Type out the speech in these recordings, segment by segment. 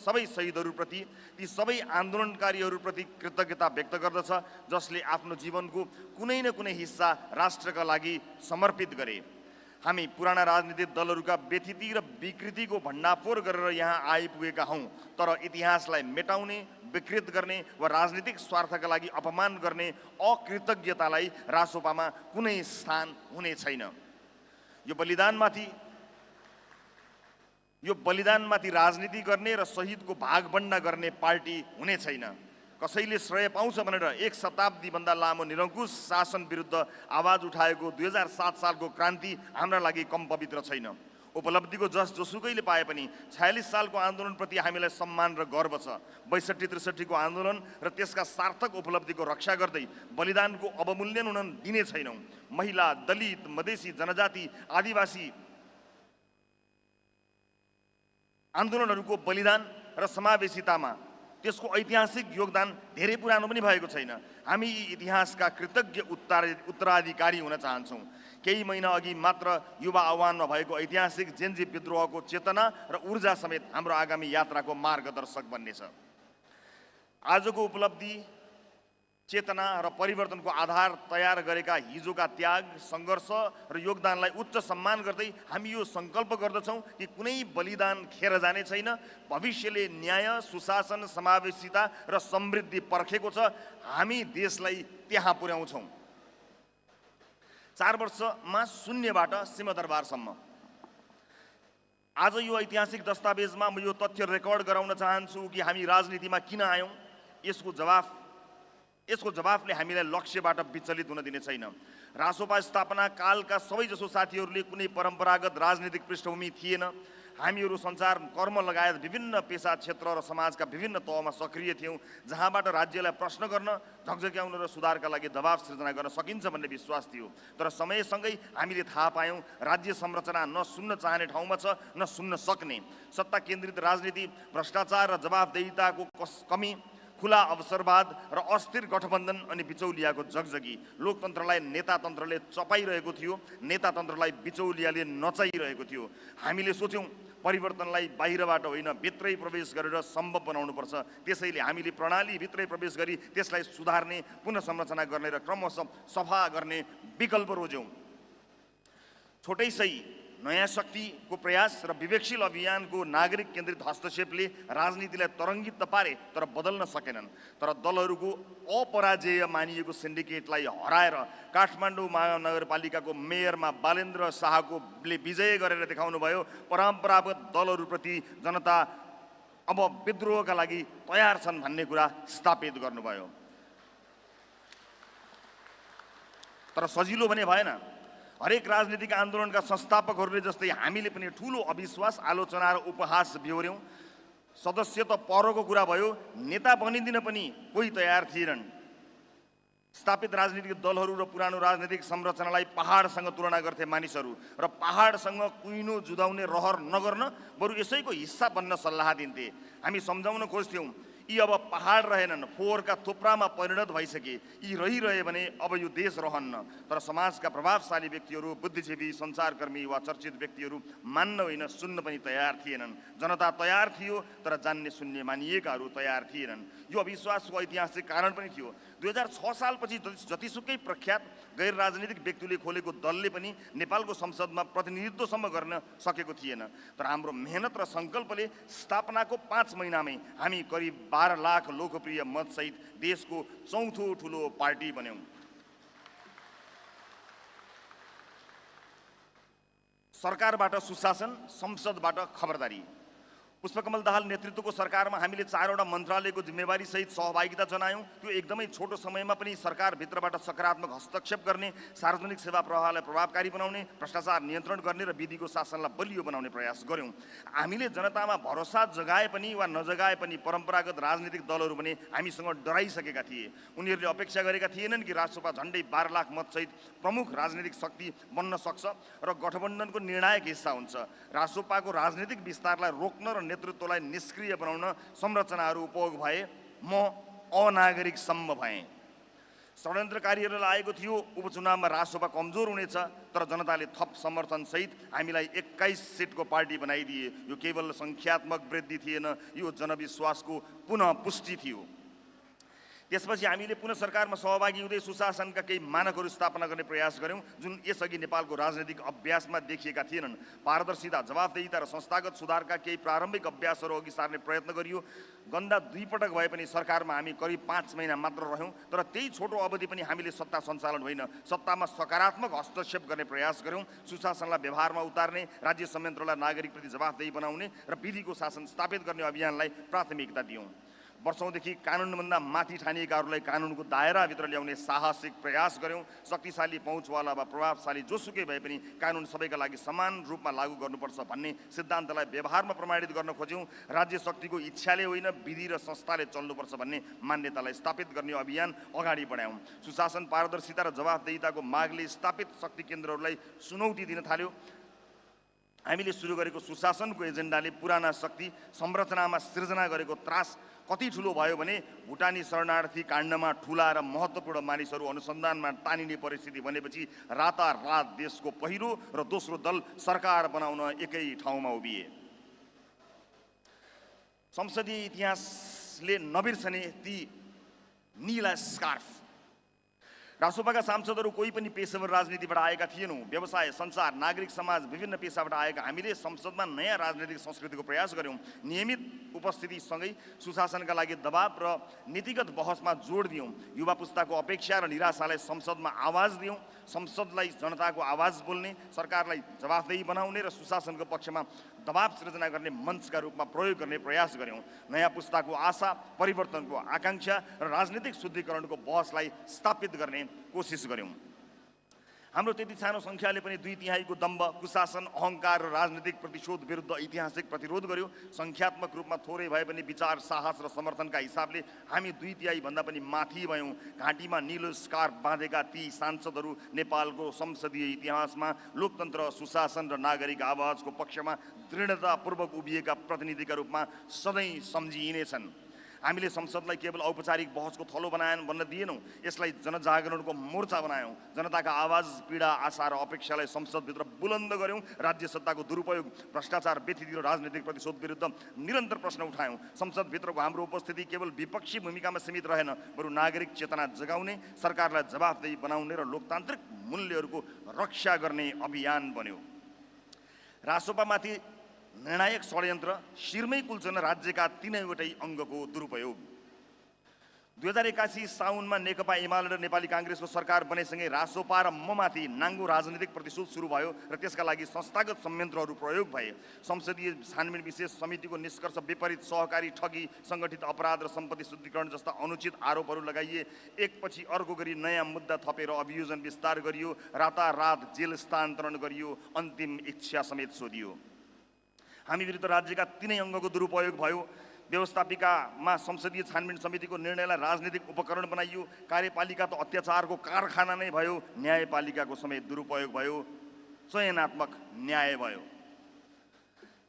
सबै शहीदहरूप्रति, ती सबै आन्दोलनकारीहरूप्रति कृतज्ञता व्यक्त गर्दछ जसले आफ्नो जीवनको कुनै न कुनै हिस्सा राष्ट्रका लागि समर्पित गरे। हामी पुराना राजनीतिक दलहरूका व्यथिति र विकृतिको भण्डाफोर गरेर यहाँ आइपुगेका हौँ, तर इतिहासलाई मेटाउने, विकृत गर्ने वा राजनीतिक स्वार्थका लागि अपमान गर्ने अकृतज्ञतालाई रासोपामा कुनै स्थान हुने छैन। यो बलिदानमाथि राजनीति गर्ने र शहीदको भागभण्डा गर्ने पार्टी हुने छैन। कसैले श्रेय पाउँछ भनेर एक शताब्दीभन्दा लामो निरङ्कुश शासन विरुद्ध आवाज उठाएको 2007 सालको क्रान्ति हाम्रा लागि कम पवित्र छैन। उपलब्धिको जस जोसुकैले पाए पनि 46 सालको आन्दोलनप्रति हामीलाई सम्मान र गर्व छ। 62-63 को आन्दोलन र त्यसका सार्थक उपलब्धिको रक्षा गर्दै बलिदानको अवमूल्यन हुन दिने छैनौँ। महिला, दलित, मधेसी, जनजाति, आदिवासी आन्दोलनहरूको बलिदान र समावेशितामा त्यसको ऐतिहासिक योगदान धेरै पुरानो पनि भएको छैन। हामी इतिहासका कृतज्ञ उत्तराधिकारी हुन चाहन्छौँ। केही महिना अघि मात्र युवा आह्वानमा भएको ऐतिहासिक जेन्जी विद्रोहको चेतना र ऊर्जा समेत हाम्रो आगामी यात्राको मार्गदर्शक बन्नेछ। आजको उपलब्धि, चेतना र परिवर्तनको आधार तयार गरेका हिजोका त्याग, सङ्घर्ष र योगदानलाई उच्च सम्मान गर्दै हामी यो सङ्कल्प गर्दछौँ कि कुनै बलिदान खेर जाने छैन। भविष्यले न्याय, सुशासन, समावेशिता र समृद्धि पर्खेको छ। हामी देशलाई त्यहाँ पुर्याउँछौँ। 4 वर्षमा शून्यबाट सिंहदरबारसम्म। आज यो ऐतिहासिक दस्तावेजमा म यो तथ्य रेकर्ड गराउन चाहन्छु कि हामी राजनीतिमा किन आयौँ। यसको जवाफले हामीलाई लक्ष्यबाट विचलित हुन दिने छैन। रासोपा स्थापना कालका सबैजसो साथीहरूले कुनै परम्परागत राजनीतिक पृष्ठभूमि थिएन। हामीहरू सञ्चार, कर्म लगायत विभिन्न पेसा, क्षेत्र र समाजका विभिन्न तहमा सक्रिय थियौँ, जहाँबाट राज्यलाई प्रश्न गर्न, झकझक्याउन र सुधारका लागि दबाव सृजना गर्न सकिन्छ भन्ने विश्वास थियो। तर समयसँगै हामीले थाहा पायौँ राज्य संरचना न सुन्न चाहने ठाउँमा छ न सुन्न सक्ने। सत्ता केन्द्रित राजनीति, भ्रष्टाचार र जवाफदेहिताको कमी, खुला अवसरवाद र अस्थिर गठबन्धन अनि बिचौलियाको जगजगी लोकतन्त्रलाई नेतातन्त्रले चपाइरहेको थियो, नेतातन्त्रलाई बिचौलियाले नचाइरहेको थियो। हामीले सोच्यौँ परिवर्तनलाई बाहिरबाट होइन, भित्रै प्रवेश गरेर सम्भव बनाउनुपर्छ। त्यसैले हामीले प्रणाली भित्रै प्रवेश गरी त्यसलाई सुधार्ने, पुनः संरचना गर्ने र क्रमशः सफा गर्ने विकल्प रोज्यौँ। छोटै सही नयाँ शक्तिको प्रयास र विवेकशील अभियानको नागरिक केन्द्रित हस्तक्षेपले राजनीतिलाई तरङ्गित त पारे तर बदल्न सकेनन्। तर दलहरूको अपराजेय मानिएको सिन्डिकेटलाई हराएर काठमाडौँ महानगरपालिकाको मेयरमा बालेन्द्र शाहले विजय गरेर देखाउनु भयो परम्परागत दलहरूप्रति जनता अब विद्रोहका लागि तयार छन् भन्ने कुरा स्थापित गर्नुभयो। तर सजिलो भने भएन। हरेक राजनीतिक आन्दोलनका संस्थापकहरूले जस्तै हामीले पनि ठुलो अविश्वास, आलोचना र उपहास बेहोर्यौँ। सदस्य त परको कुरा भयो, नेता बनिदिन पनि कोही तयार थिएनन्। स्थापित राजनीतिक दलहरू र पुरानो राजनीतिक संरचनालाई पहाडसँग तुलना गर्थे मानिसहरू र पहाडसँग कुइनो जुधाउने रहर नगर्न बरु यसैको हिस्सा बन्न सल्लाह दिन्थे। हामी सम्झाउन खोज्थ्यौँ यी अब पहाड रहेनन्, फोहोरका थुप्रामा परिणत भइसके। यी रहिरहे भने अब यो देश रहन्न। तर समाजका प्रभावशाली व्यक्तिहरू, बुद्धिजीवी, सञ्चारकर्मी वा चर्चित व्यक्तिहरू मान्न होइन सुन्न पनि तयार थिएनन्। जनता तयार थियो तर जान्ने सुन्ने मानिएकाहरू तयार थिएनन्। यो अविश्वासको ऐतिहासिक कारण पनि थियो। 2006 सालपछि जतिसुकै प्रख्यात गैर राजनीतिक व्यक्तिले खोलेको दलले पनि नेपालको संसदमा प्रतिनिधित्वसम्म गर्न सकेको थिएन। तर हाम्रो मेहनत र सङ्कल्पले स्थापनाको 5 महिनामै हामी करिब 12 लाख लोकप्रिय मतसहित देशको चौथो ठुलो पार्टी बन्यौँ। सरकारबाट सुशासन, संसदबाट खबरदारी। पुष्पकमल दाहाल नेतृत्वको सरकारमा हामीले 4वटा मन्त्रालयको जिम्मेवारी सहित सहभागिता जनायौँ। त्यो एकदमै छोटो समयमा पनि सरकारभित्रबाट सकारात्मक हस्तक्षेप गर्ने, सार्वजनिक सेवा प्रवाहलाई प्रभावकारी बनाउने, भ्रष्टाचार नियन्त्रण गर्ने र विधिको शासनलाई बलियो बनाउने प्रयास गर्यौँ। हामीले जनतामा भरोसा जगाए पनि वा नजगाए पनि परम्परागत राजनीतिक दलहरू भने हामीसँग डराइसकेका थिए। उनीहरूले अपेक्षा गरेका थिएनन् कि रासोपा झन्डै 12 लाख मतसहित प्रमुख राजनीतिक शक्ति बन्न सक्छ र गठबन्धनको निर्णायक हिस्सा हुन्छ। रासोपाको राजनीतिक विस्तारलाई रोक्न र नेतृत्वलाई निष्क्रिय बनाउन संरचनाहरू उपयोग भए। म अनागरिक सम्म भएँ। षड्यन्त्रकारीहरूलाई लागेको थियो उपचुनावमा रासोपा कमजोर हुनेछ, तर जनताले थप समर्थनसहित हामीलाई 21 सिटको पार्टी बनाइदिए। यो केवल सङ्ख्यात्मक वृद्धि थिएन, यो जनविश्वासको पुनः पुष्टि थियो। त्यसपछि हामीले पुनः सरकारमा सहभागी हुँदै सुशासनका केही मानकहरू स्थापना गर्ने प्रयास गऱ्यौँ, जुन यसअघि नेपालको राजनैतिक अभ्यासमा देखिएका थिएनन्। पारदर्शिता, जवाफदेहिता र संस्थागत सुधारका केही प्रारम्भिक अभ्यासहरू अघि सार्ने प्रयत्न गरियो। गन्दा 2 पटक भए पनि सरकारमा हामी करिब 5 महिना मात्र रह्यौँ, तर त्यही छोटो अवधि पनि हामीले सत्ता सञ्चालन होइन, सत्तामा सकारात्मक हस्तक्षेप गर्ने प्रयास गऱ्यौँ। सुशासनलाई व्यवहारमा उतार्ने, राज्य संयन्त्रलाई नागरिकप्रति जवाफदेही बनाउने र विधिको शासन स्थापित गर्ने अभियानलाई प्राथमिकता दियौँ। वर्षौंदेखि कानुनभन्दा माथि ठानिएकाहरूलाई कानुनको दायराभित्र ल्याउने साहसिक प्रयास गऱ्यौँ। शक्तिशाली पहुँचवाला वा प्रभावशाली जोसुकै भए पनि कानुन सबैका लागि समान रूपमा लागू गर्नुपर्छ भन्ने सिद्धान्तलाई व्यवहारमा प्रमाणित गर्न खोज्यौँ। राज्य शक्तिको इच्छाले होइन, विधि र संस्थाले चल्नुपर्छ भन्ने मान्यतालाई स्थापित गर्ने अभियान अगाडि बढायौँ। सुशासन, पारदर्शिता र जवाफदेहिताको मागले स्थापित शक्ति केन्द्रहरूलाई चुनौती दिन थाल्यो। हामीले सुरु गरेको सुशासनको एजेन्डाले पुराना शक्ति संरचनामा सिर्जना गरेको त्रास कति ठुलो भयो भने भुटानी शरणार्थी काण्डमा ठुला र महत्त्वपूर्ण मानिसहरू अनुसन्धानमा तानिने परिस्थिति बनेपछि रातारात देशको पहिलो र दोस्रो दल सरकार बनाउन एकै ठाउँमा उभिए। संसदीय इतिहासले नबिर्सने ती नीला स्कार्फ। रासोपाका सांसदहरू कोही पनि पेशेवर राजनीतिबाट आएका थिएनौँ। व्यवसाय, सञ्चार, नागरिक समाज, विभिन्न पेशाबाट आएका हामीले संसदमा नयाँ राजनीतिक संस्कृतिको प्रयास गऱ्यौँ। नियमित उपस्थितिसँगै सुशासनका लागि दबाव र नीतिगत बहसमा जोड दियौँ। युवा पुस्ताको अपेक्षा र निराशालाई संसदमा आवाज दियौँ। संसदलाई जनताको आवाज बोल्ने, सरकारलाई जवाफदेही बनाउने र सुशासनको पक्षमा दबाव सृजना गर्ने मञ्चका रूपमा प्रयोग गर्ने प्रयास गऱ्यौँ। नयाँ पुस्ताको आशा, परिवर्तनको आकाङ्क्षा र राजनीतिक शुद्धिकरणको बहसलाई स्थापित गर्ने कोसिस गऱ्यौँ। हाम्रो त्यति सानो सङ्ख्याले पनि 2/3 दम्भ, कुशासन, अहङ्कार र राजनीतिक प्रतिशोध विरुद्ध ऐतिहासिक प्रतिरोध गर्यो। सङ्ख्यात्मक रूपमा थोरै भए पनि विचार, साहस र समर्थनका हिसाबले हामी 2/3 भन्दा पनि माथि भयौँ। घाँटीमा निलो स्कार्फ बाँधेका ती सांसदहरू नेपालको संसदीय इतिहासमा लोकतन्त्र, सुशासन र नागरिक आवाजको पक्षमा दृढतापूर्वक उभिएका प्रतिनिधिका रूपमा सधैँ सम्झिइनेछन्। हामीले संसदलाई केवल औपचारिक बहसको थलो भन्न दिएनौँ, यसलाई जनजागरणको मोर्चा बनायौँ। जनताका आवाज, पीडा, आशा र अपेक्षालाई संसदभित्र बुलन्द गऱ्यौँ। राज्य सत्ताको दुरुपयोग, भ्रष्टाचार, व्यथिति र राजनीतिक प्रतिशोध विरुद्ध निरन्तर प्रश्न उठायौँ। संसदभित्रको हाम्रो उपस्थिति केवल विपक्षी भूमिकामा सीमित रहेन, बरु नागरिक चेतना जगाउने, सरकारलाई जवाफदेही बनाउने र लोकतान्त्रिक मूल्यहरूको रक्षा गर्ने अभियान बन्यो। रासोपामाथि निर्णायक षड्यन्त्र, शिरमै कुल्चन राज्यका 3वटै अङ्गको दुरुपयोग। 2081 साउनमा नेकपा एमाले र नेपाली काङ्ग्रेसको सरकार बनेसँगै रासोपा र ममाथि नाङ्गो राजनीतिक प्रतिशोध सुरु भयो र त्यसका लागि संस्थागत संयन्त्रहरू प्रयोग भए। संसदीय छानबिन विशेष समितिको निष्कर्ष विपरीत सहकारी ठगी, सङ्गठित अपराध र सम्पत्ति शुद्धिकरण जस्ता अनुचित आरोपहरू लगाइए। एकपछि अर्को गरी नयाँ मुद्दा थपेर अभियोजन विस्तार गरियो। रातारात जेल स्थानान्तरण गरियो। अन्तिम इच्छा समेत सोधियो। हामी विरुद्ध राज्यका 3 अङ्गको दुरुपयोग भयो। व्यवस्थापिकामा संसदीय छानबिन समितिको निर्णयलाई राजनीतिक उपकरण बनाइयो। कार्यपालिका त अत्याचारको कारखाना नै भयो। न्यायपालिकाको समेत दुरुपयोग भयो। चयनात्मक न्याय भयो।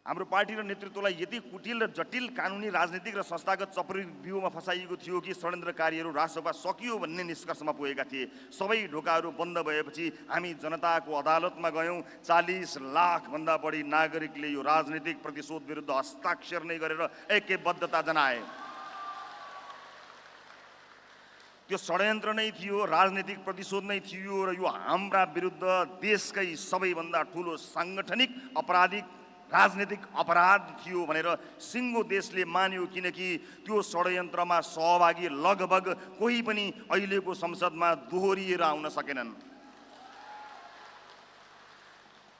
हाम्रो पार्टी र नेतृत्वलाई यति कुटिल र जटिल कानुनी, राजनीतिक र संस्थागत चक्रव्यूहमा फसाइएको थियो कि षड्यन्त्रकारीहरू रासोपा सकियो भन्ने निष्कर्षमा पुगेका थिए। सबै ढोकाहरू बन्द भएपछि हामी जनताको अदालतमा गयौँ। 40 लाखभन्दा बढी नागरिकले यो राजनीतिक प्रतिशोध विरुद्ध हस्ताक्षर नै गरेर ऐक्यबद्धता जनाए। त्यो षड्यन्त्र नै थियो, राजनीतिक प्रतिशोध नै थियो र यो हाम्रा विरुद्ध देशकै सबैभन्दा ठुलो साङ्गठनिक आपराधिक राजनीतिक अपराध थियो भनेर सिङ्गो देशले मान्यो, किनकि त्यो षड्यन्त्रमा सहभागी लगभग कोही पनि अहिलेको संसदमा दोहोरिएर आउन सकेनन्।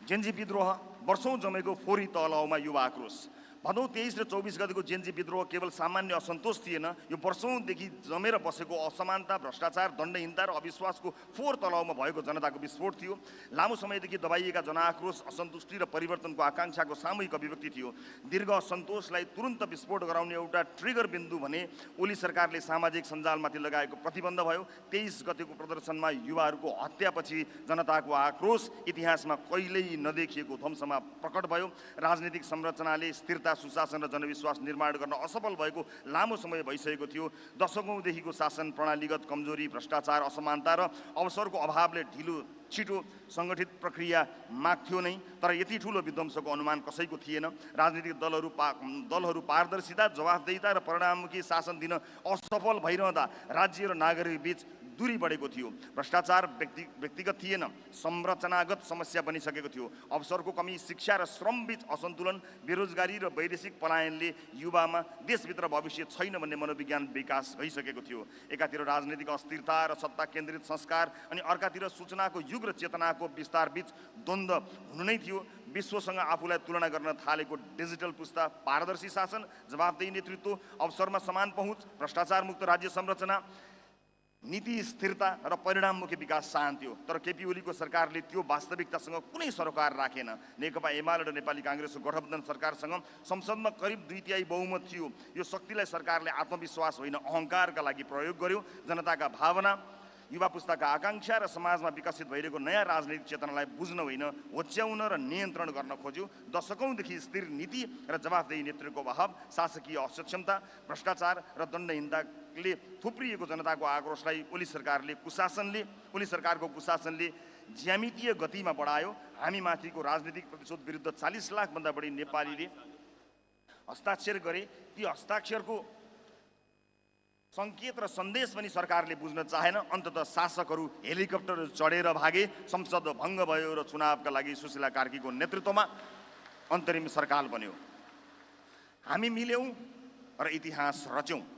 जेन्जी विद्रोह, वर्षौं जमेको फोहोरी तलाउमा युवा आक्रोश। भदौ 23 र 24 गतिको जेन्जी विद्रोह केवल सामान्य असन्तोष थिएन, यो वर्षौंदेखि जमेर बसेको असमानता, भ्रष्टाचार, दण्डहीनता र अविश्वासको फोहोर तलाउमा भएको जनताको विस्फोट थियो। लामो समयदेखि दबाइएका जनआक्रोश, असन्तुष्टि र परिवर्तनको आकाङ्क्षाको सामूहिक अभिव्यक्ति थियो। दीर्घ असन्तोषलाई तुरुन्त विस्फोट गराउने एउटा ट्रिगर बिन्दु भने ओली सरकारले सामाजिक सञ्जालमाथि लगाएको प्रतिबन्ध भयो। 23 गतिको प्रदर्शनमा युवाहरूको हत्यापछि जनताको आक्रोश इतिहासमा कहिल्यै नदेखिएको ध्वंसमा प्रकट भयो। राजनीतिक संरचनाले स्थिरता सुशासन र जनविश्वास निर्माण गर्न असफल भएको लामो समय भइसकेको थियो। दशकौँदेखिको शासन प्रणालीगत कमजोरी, भ्रष्टाचार, असमानता र अवसरको अभावले ढिलो छिटो सङ्गठित प्रक्रिया माग्थ्यो नै। तर यति ठुलो विध्वंसको अनुमान कसैको थिएन। राजनीतिक दलहरू पारदर्शिता, जवाफदेहिता र परिणाममुखी शासन दिन असफल भइरहँदा राज्य र नागरिक बीच दूरी बढेको थियो। भ्रष्टाचार व्यक्तिगत थिएन, संरचनागत समस्या बनिसकेको थियो। अवसरको कमी, शिक्षा र श्रमबीच असन्तुलन, बेरोजगारी र वैदेशिक पलायनले युवामा देशभित्र भविष्य छैन भन्ने मनोविज्ञान विकास भइसकेको थियो। एकातिर राजनीतिक अस्थिरता र सत्ता केन्द्रित संस्कार अनि अर्कातिर सूचनाको युग र चेतनाको विस्तारबीच द्वन्द्व हुनु नै थियो। विश्वसँग आफूलाई तुलना गर्न थालेको डिजिटल पुस्ता, पारदर्शी शासन, जवाफदेही नेतृत्व, अवसरमा समान पहुँच, भ्रष्टाचारमुक्त राज्य संरचना, नीति स्थिरता र परिणाममुखी विकास चाहन्थ्यो। तर केपी ओलीको सरकारले त्यो वास्तविकतासँग कुनै सरोकार राखेन। नेकपा एमाले र नेपाली काङ्ग्रेसको गठबन्धन सरकारसँग संसदमा करिब 2/3 बहुमत थियो। यो शक्तिलाई सरकारले आत्मविश्वास होइन अहङ्कारका लागि प्रयोग गर्यो। जनताका भावना, युवा पुस्ताका आकाङ्क्षा र समाजमा विकसित भइरहेको नयाँ राजनीतिक चेतनालाई बुझ्न होइन, होच्याउन र नियन्त्रण गर्न खोज्यो। दशकौँदेखि स्थिर नीति र जवाफदेही नेतृत्वको अभाव, शासकीय असक्षमता, भ्रष्टाचार र दण्डहीनताले थुप्रिएको जनताको आक्रोशलाई ओली सरकारको कुशासनले ज्यामितीय गतिमा बढायो। हामी माथिको राजनीतिक प्रतिशोध विरुद्ध 40 लाखभन्दा बढी नेपालीले हस्ताक्षर गरे। ती हस्ताक्षरको सङ्केत र सन्देश पनि सरकारले बुझ्न चाहेन। अन्ततः शासकहरू हेलिकप्टर चढेर भागे। संसद भङ्ग भयो र चुनावका लागि सुशीला कार्कीको नेतृत्वमा अन्तरिम सरकार बन्यो। हामी मिल्यौँ र इतिहास रच्यौँ।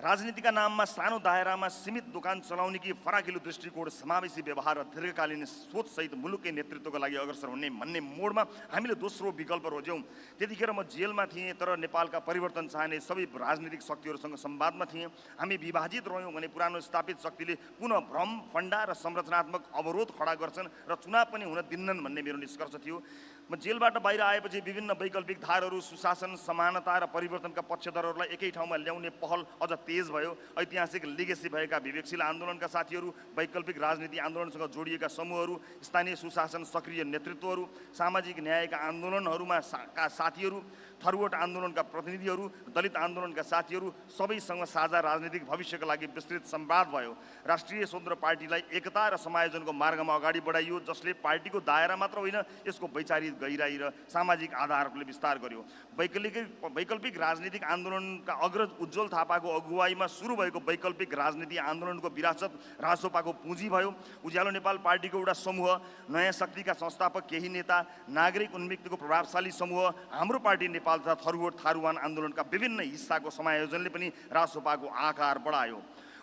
राजनीतिका नाममा सानो दायरामा सीमित दोकान चलाउने कि फराकिलो दृष्टिकोण, समावेशी व्यवहार र दीर्घकालीन सोचसहित मुलुककै नेतृत्वको लागि अग्रसर हुने भन्ने मोडमा हामीले दोस्रो विकल्प रोज्यौँ। त्यतिखेर म जेलमा थिएँ, तर नेपालका परिवर्तन चाहने सबै राजनीतिक शक्तिहरूसँग संवादमा थिएँ। हामी विभाजित रह्यौँ भने पुरानो स्थापित शक्तिले पुनः भ्रम, फन्डा र संरचनात्मक अवरोध खडा गर्छन् र चुनाव पनि हुन दिन्नन् भन्ने मेरो निष्कर्ष थियो। म जेलबाट बाहिर आएपछि विभिन्न वैकल्पिक धारहरू, सुशासन, समानता र परिवर्तनका पक्षधरहरूलाई एकै ठाउँमा ल्याउने पहल अझ तेज भयो। ऐतिहासिक लिगेसी भएका विवेकशील आन्दोलनका साथीहरू, वैकल्पिक राजनीति आन्दोलनसँग जोडिएका समूहहरू, स्थानीय सुशासन सक्रिय नेतृत्वहरू, सामाजिक न्यायका आन्दोलनहरूमा का साथीहरू, थरुवट आन्दोलनका प्रतिनिधिहरू, दलित आन्दोलनका साथीहरू, सबैसँग साझा राजनीतिक भविष्यका लागि विस्तृत संवाद भयो। राष्ट्रिय स्वतन्त्र पार्टीलाई एकता र समायोजनको मार्गमा अगाडि बढाइयो, जसले पार्टीको दायरा मात्र होइन, यसको वैचारिक गहिराई र सामाजिक आधारले विस्तार गर्यो। वैकल्पिक राजनीतिक आन्दोलनका अग्रज उज्जवल थापाको अगुवाईमा सुरु भएको वैकल्पिक राजनीति आन्दोलनको विरासत रासोपाको पुँजी भयो। उज्यालो नेपाल पार्टीको एउटा समूह, नयाँ शक्तिका संस्थापक केही नेता, नागरिक उन्मुक्तिको प्रभावशाली समूह, हाम्रो पार्टी नेपाल तथा थरुवट थारुवान आन्दोलनका विभिन्न हिस्साको समायोजनले पनि रासोपाको आकार बढायो।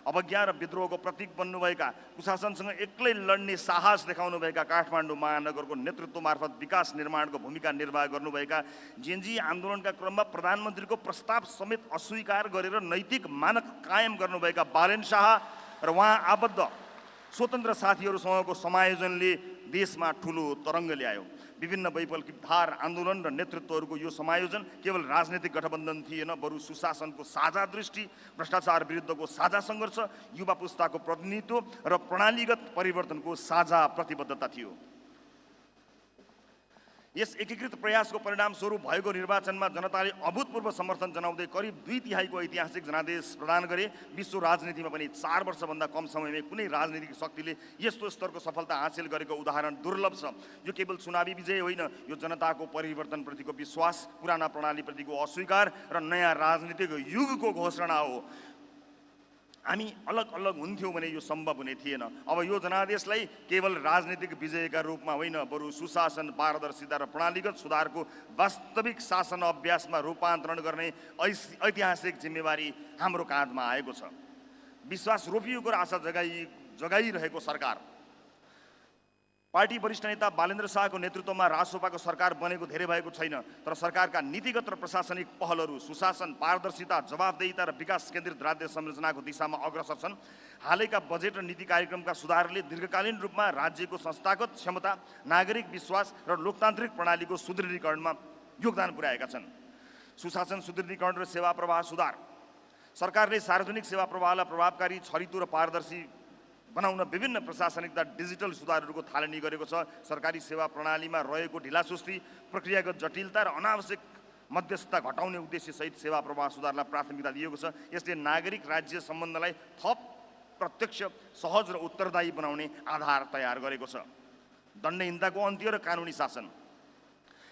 अवज्ञा र विद्रोहको प्रतीक बन्नुभएका, कुशासनसँग एक्लै लड्ने साहस देखाउनुभएका, काठमाडौँ महानगरको नेतृत्व मार्फत विकास निर्माणको भूमिका निर्वाह गर्नुभएका, जेएनजी आन्दोलनका क्रममा प्रधानमन्त्रीको प्रस्ताव समेत अस्वीकार गरेर नैतिक मानक कायम गर्नुभएका बालेन शाह र उहाँ आबद्ध स्वतन्त्र साथीहरूसँगको समायोजनले देशमा ठुलो तरङ्ग ल्यायो। विभिन्न वैकल्पिक धार, आन्दोलन र नेतृत्वहरूको यो समायोजन केवल राजनीतिक गठबन्धन थिएन, बरु सुशासनको साझा दृष्टि, भ्रष्टाचार विरुद्धको साझा सङ्घर्ष, युवा पुस्ताको प्रतिनिधित्व र प्रणालीगत परिवर्तनको साझा प्रतिबद्धता थियो। यस एकीकृत प्रयासको परिणामस्वरूप भएको निर्वाचनमा जनताले अभूतपूर्व समर्थन जनाउँदै करिब 2/3 ऐतिहासिक जनादेश प्रदान गरे। विश्व राजनीतिमा पनि 4 वर्षभन्दा कम समयमै कुनै राजनीतिक शक्तिले यस्तो स्तरको सफलता हासिल गरेको उदाहरण दुर्लभ छ। यो केवल चुनावी विजय होइन, यो जनताको परिवर्तनप्रतिको विश्वास, पुराना प्रणालीप्रतिको अस्वीकार र नयाँ राजनीतिक युगको घोषणा हो। हामी अलग अलग हुन्थ्यौँ भने यो सम्भव हुने थिएन। अब यो जनादेशलाई केवल राजनीतिक विजयका रूपमा होइन, बरु सुशासन, पारदर्शिता र प्रणालीगत सुधारको वास्तविक शासन अभ्यासमा रूपान्तरण गर्ने ऐतिहासिक जिम्मेवारी हाम्रो काँधमा आएको छ। विश्वास रोपिएको र आशा जगाइरहेको सरकार, पार्टी वरिष्ठ नेता बालेन्द्र शाहको नेतृत्वमा रासोपाको सरकार बनेको धेरै भएको छैन, तर सरकारका नीतिगत र प्रशासनिक पहलहरू सुशासन, पारदर्शिता, जवाफदेहिता र विकास केन्द्रित राज्य संरचनाको दिशामा अग्रसर छन्। हालैका बजेट र नीति कार्यक्रमका सुधारले दीर्घकालीन रूपमा राज्यको संस्थागत क्षमता, नागरिक विश्वास र लोकतान्त्रिक प्रणालीको सुदृढीकरणमा योगदान पुर्याएका छन्। सुशासन सुदृढीकरण र सेवा प्रवाह सुधार, सरकारले सार्वजनिक सेवा प्रवाहलाई प्रभावकारी, छरितो र पारदर्शी बनाउन विभिन्न प्रशासनिक तथा डिजिटल सुधारहरूको थालनी गरेको छ। सरकारी सेवा प्रणालीमा रहेको ढिलासुस्ती, प्रक्रियागत जटिलता र अनावश्यक मध्यस्थता घटाउने उद्देश्यसहित सेवा प्रवाह सुधारलाई प्राथमिकता दिएको छ। यसले नागरिक राज्य सम्बन्धलाई थप प्रत्यक्ष, सहज र उत्तरदायी बनाउने आधार तयार गरेको छ। दण्डहीनताको अन्त्य र कानुनी शासन।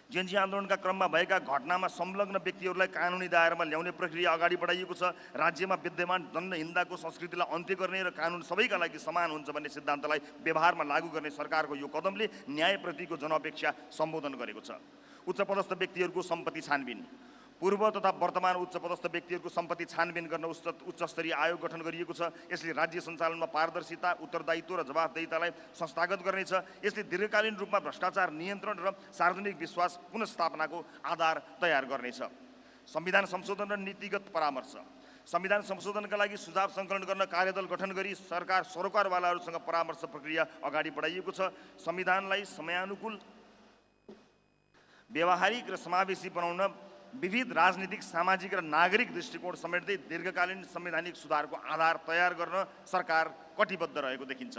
जेएनजी आन्दोलनका क्रममा भएका घटनामा संलग्न व्यक्तिहरूलाई कानुनी दायरामा ल्याउने प्रक्रिया अगाडि बढाइएको छ। राज्यमा विद्यमान दण्डहीनताको संस्कृतिलाई अन्त्य गर्ने र कानुन सबैका लागि समान हुन्छ भन्ने सिद्धान्तलाई व्यवहारमा लागू गर्ने सरकारको यो कदमले न्यायप्रतिको जनअपेक्षा सम्बोधन गरेको छ। उच्चपदस्थ व्यक्तिहरूको सम्पत्ति छानबिन। पूर्व तथा वर्तमान उच्चपदस्थ व्यक्तिहरूको सम्पत्ति छानबिन गर्न उच्चस्तरीय आयोग गठन गरिएको छ। यसले राज्य सञ्चालनमा पारदर्शिता, उत्तरदायित्व र जवाफदेहितालाई संस्थागत गर्नेछ। यसले दीर्घकालीन रूपमा भ्रष्टाचार नियन्त्रण र सार्वजनिक विश्वास पुनर्स्थापनाको आधार तयार गर्नेछ। संविधान संशोधन र नीतिगत परामर्श। संविधान संशोधनका लागि सुझाव सङ्कलन गर्न कार्यदल गठन गरी सरोकारवालाहरूसँग परामर्श प्रक्रिया अगाडि बढाइएको छ। संविधानलाई समयानुकूल, व्यावहारिक र समावेशी बनाउन विविध राजनीतिक, सामाजिक र नागरिक दृष्टिकोण समेट्दै दीर्घकालीन संवैधानिक सुधारको आधार तयार गर्न सरकार कटिबद्ध रहेको देखिन्छ।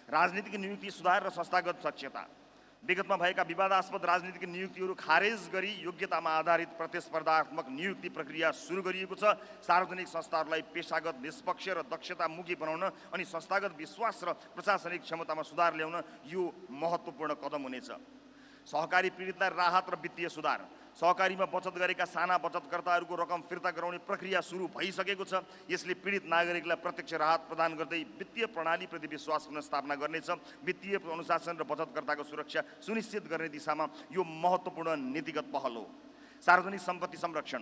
राजनीतिक नियुक्ति सुधार र संस्थागत दक्षता। विगतमा भएका विवादास्पद राजनीतिक नियुक्तिहरू खारेज गरी योग्यतामा आधारित प्रतिस्पर्धात्मक नियुक्ति प्रक्रिया सुरु गरिएको छ। सार्वजनिक संस्थाहरूलाई पेशागत, निष्पक्ष र दक्षतामुखी बनाउन अनि संस्थागत विश्वास र प्रशासनिक क्षमतामा सुधार ल्याउन यो महत्त्वपूर्ण कदम हुनेछ। सहकारी पीडितलाई राहत र वित्तीय सुधार। सहकारीमा बचत गरेका साना बचतकर्ताहरूको रकम फिर्ता गराउने प्रक्रिया सुरु भइसकेको छ। यसले पीडित नागरिकलाई प्रत्यक्ष राहत प्रदान गर्दै वित्तीय प्रणालीप्रति विश्वास पुनर्स्थापना गर्नेछ। वित्तीय अनुशासन र बचतकर्ताको सुरक्षा सुनिश्चित गर्ने दिशामा यो महत्त्वपूर्ण नीतिगत पहल हो। सार्वजनिक सम्पत्ति संरक्षण।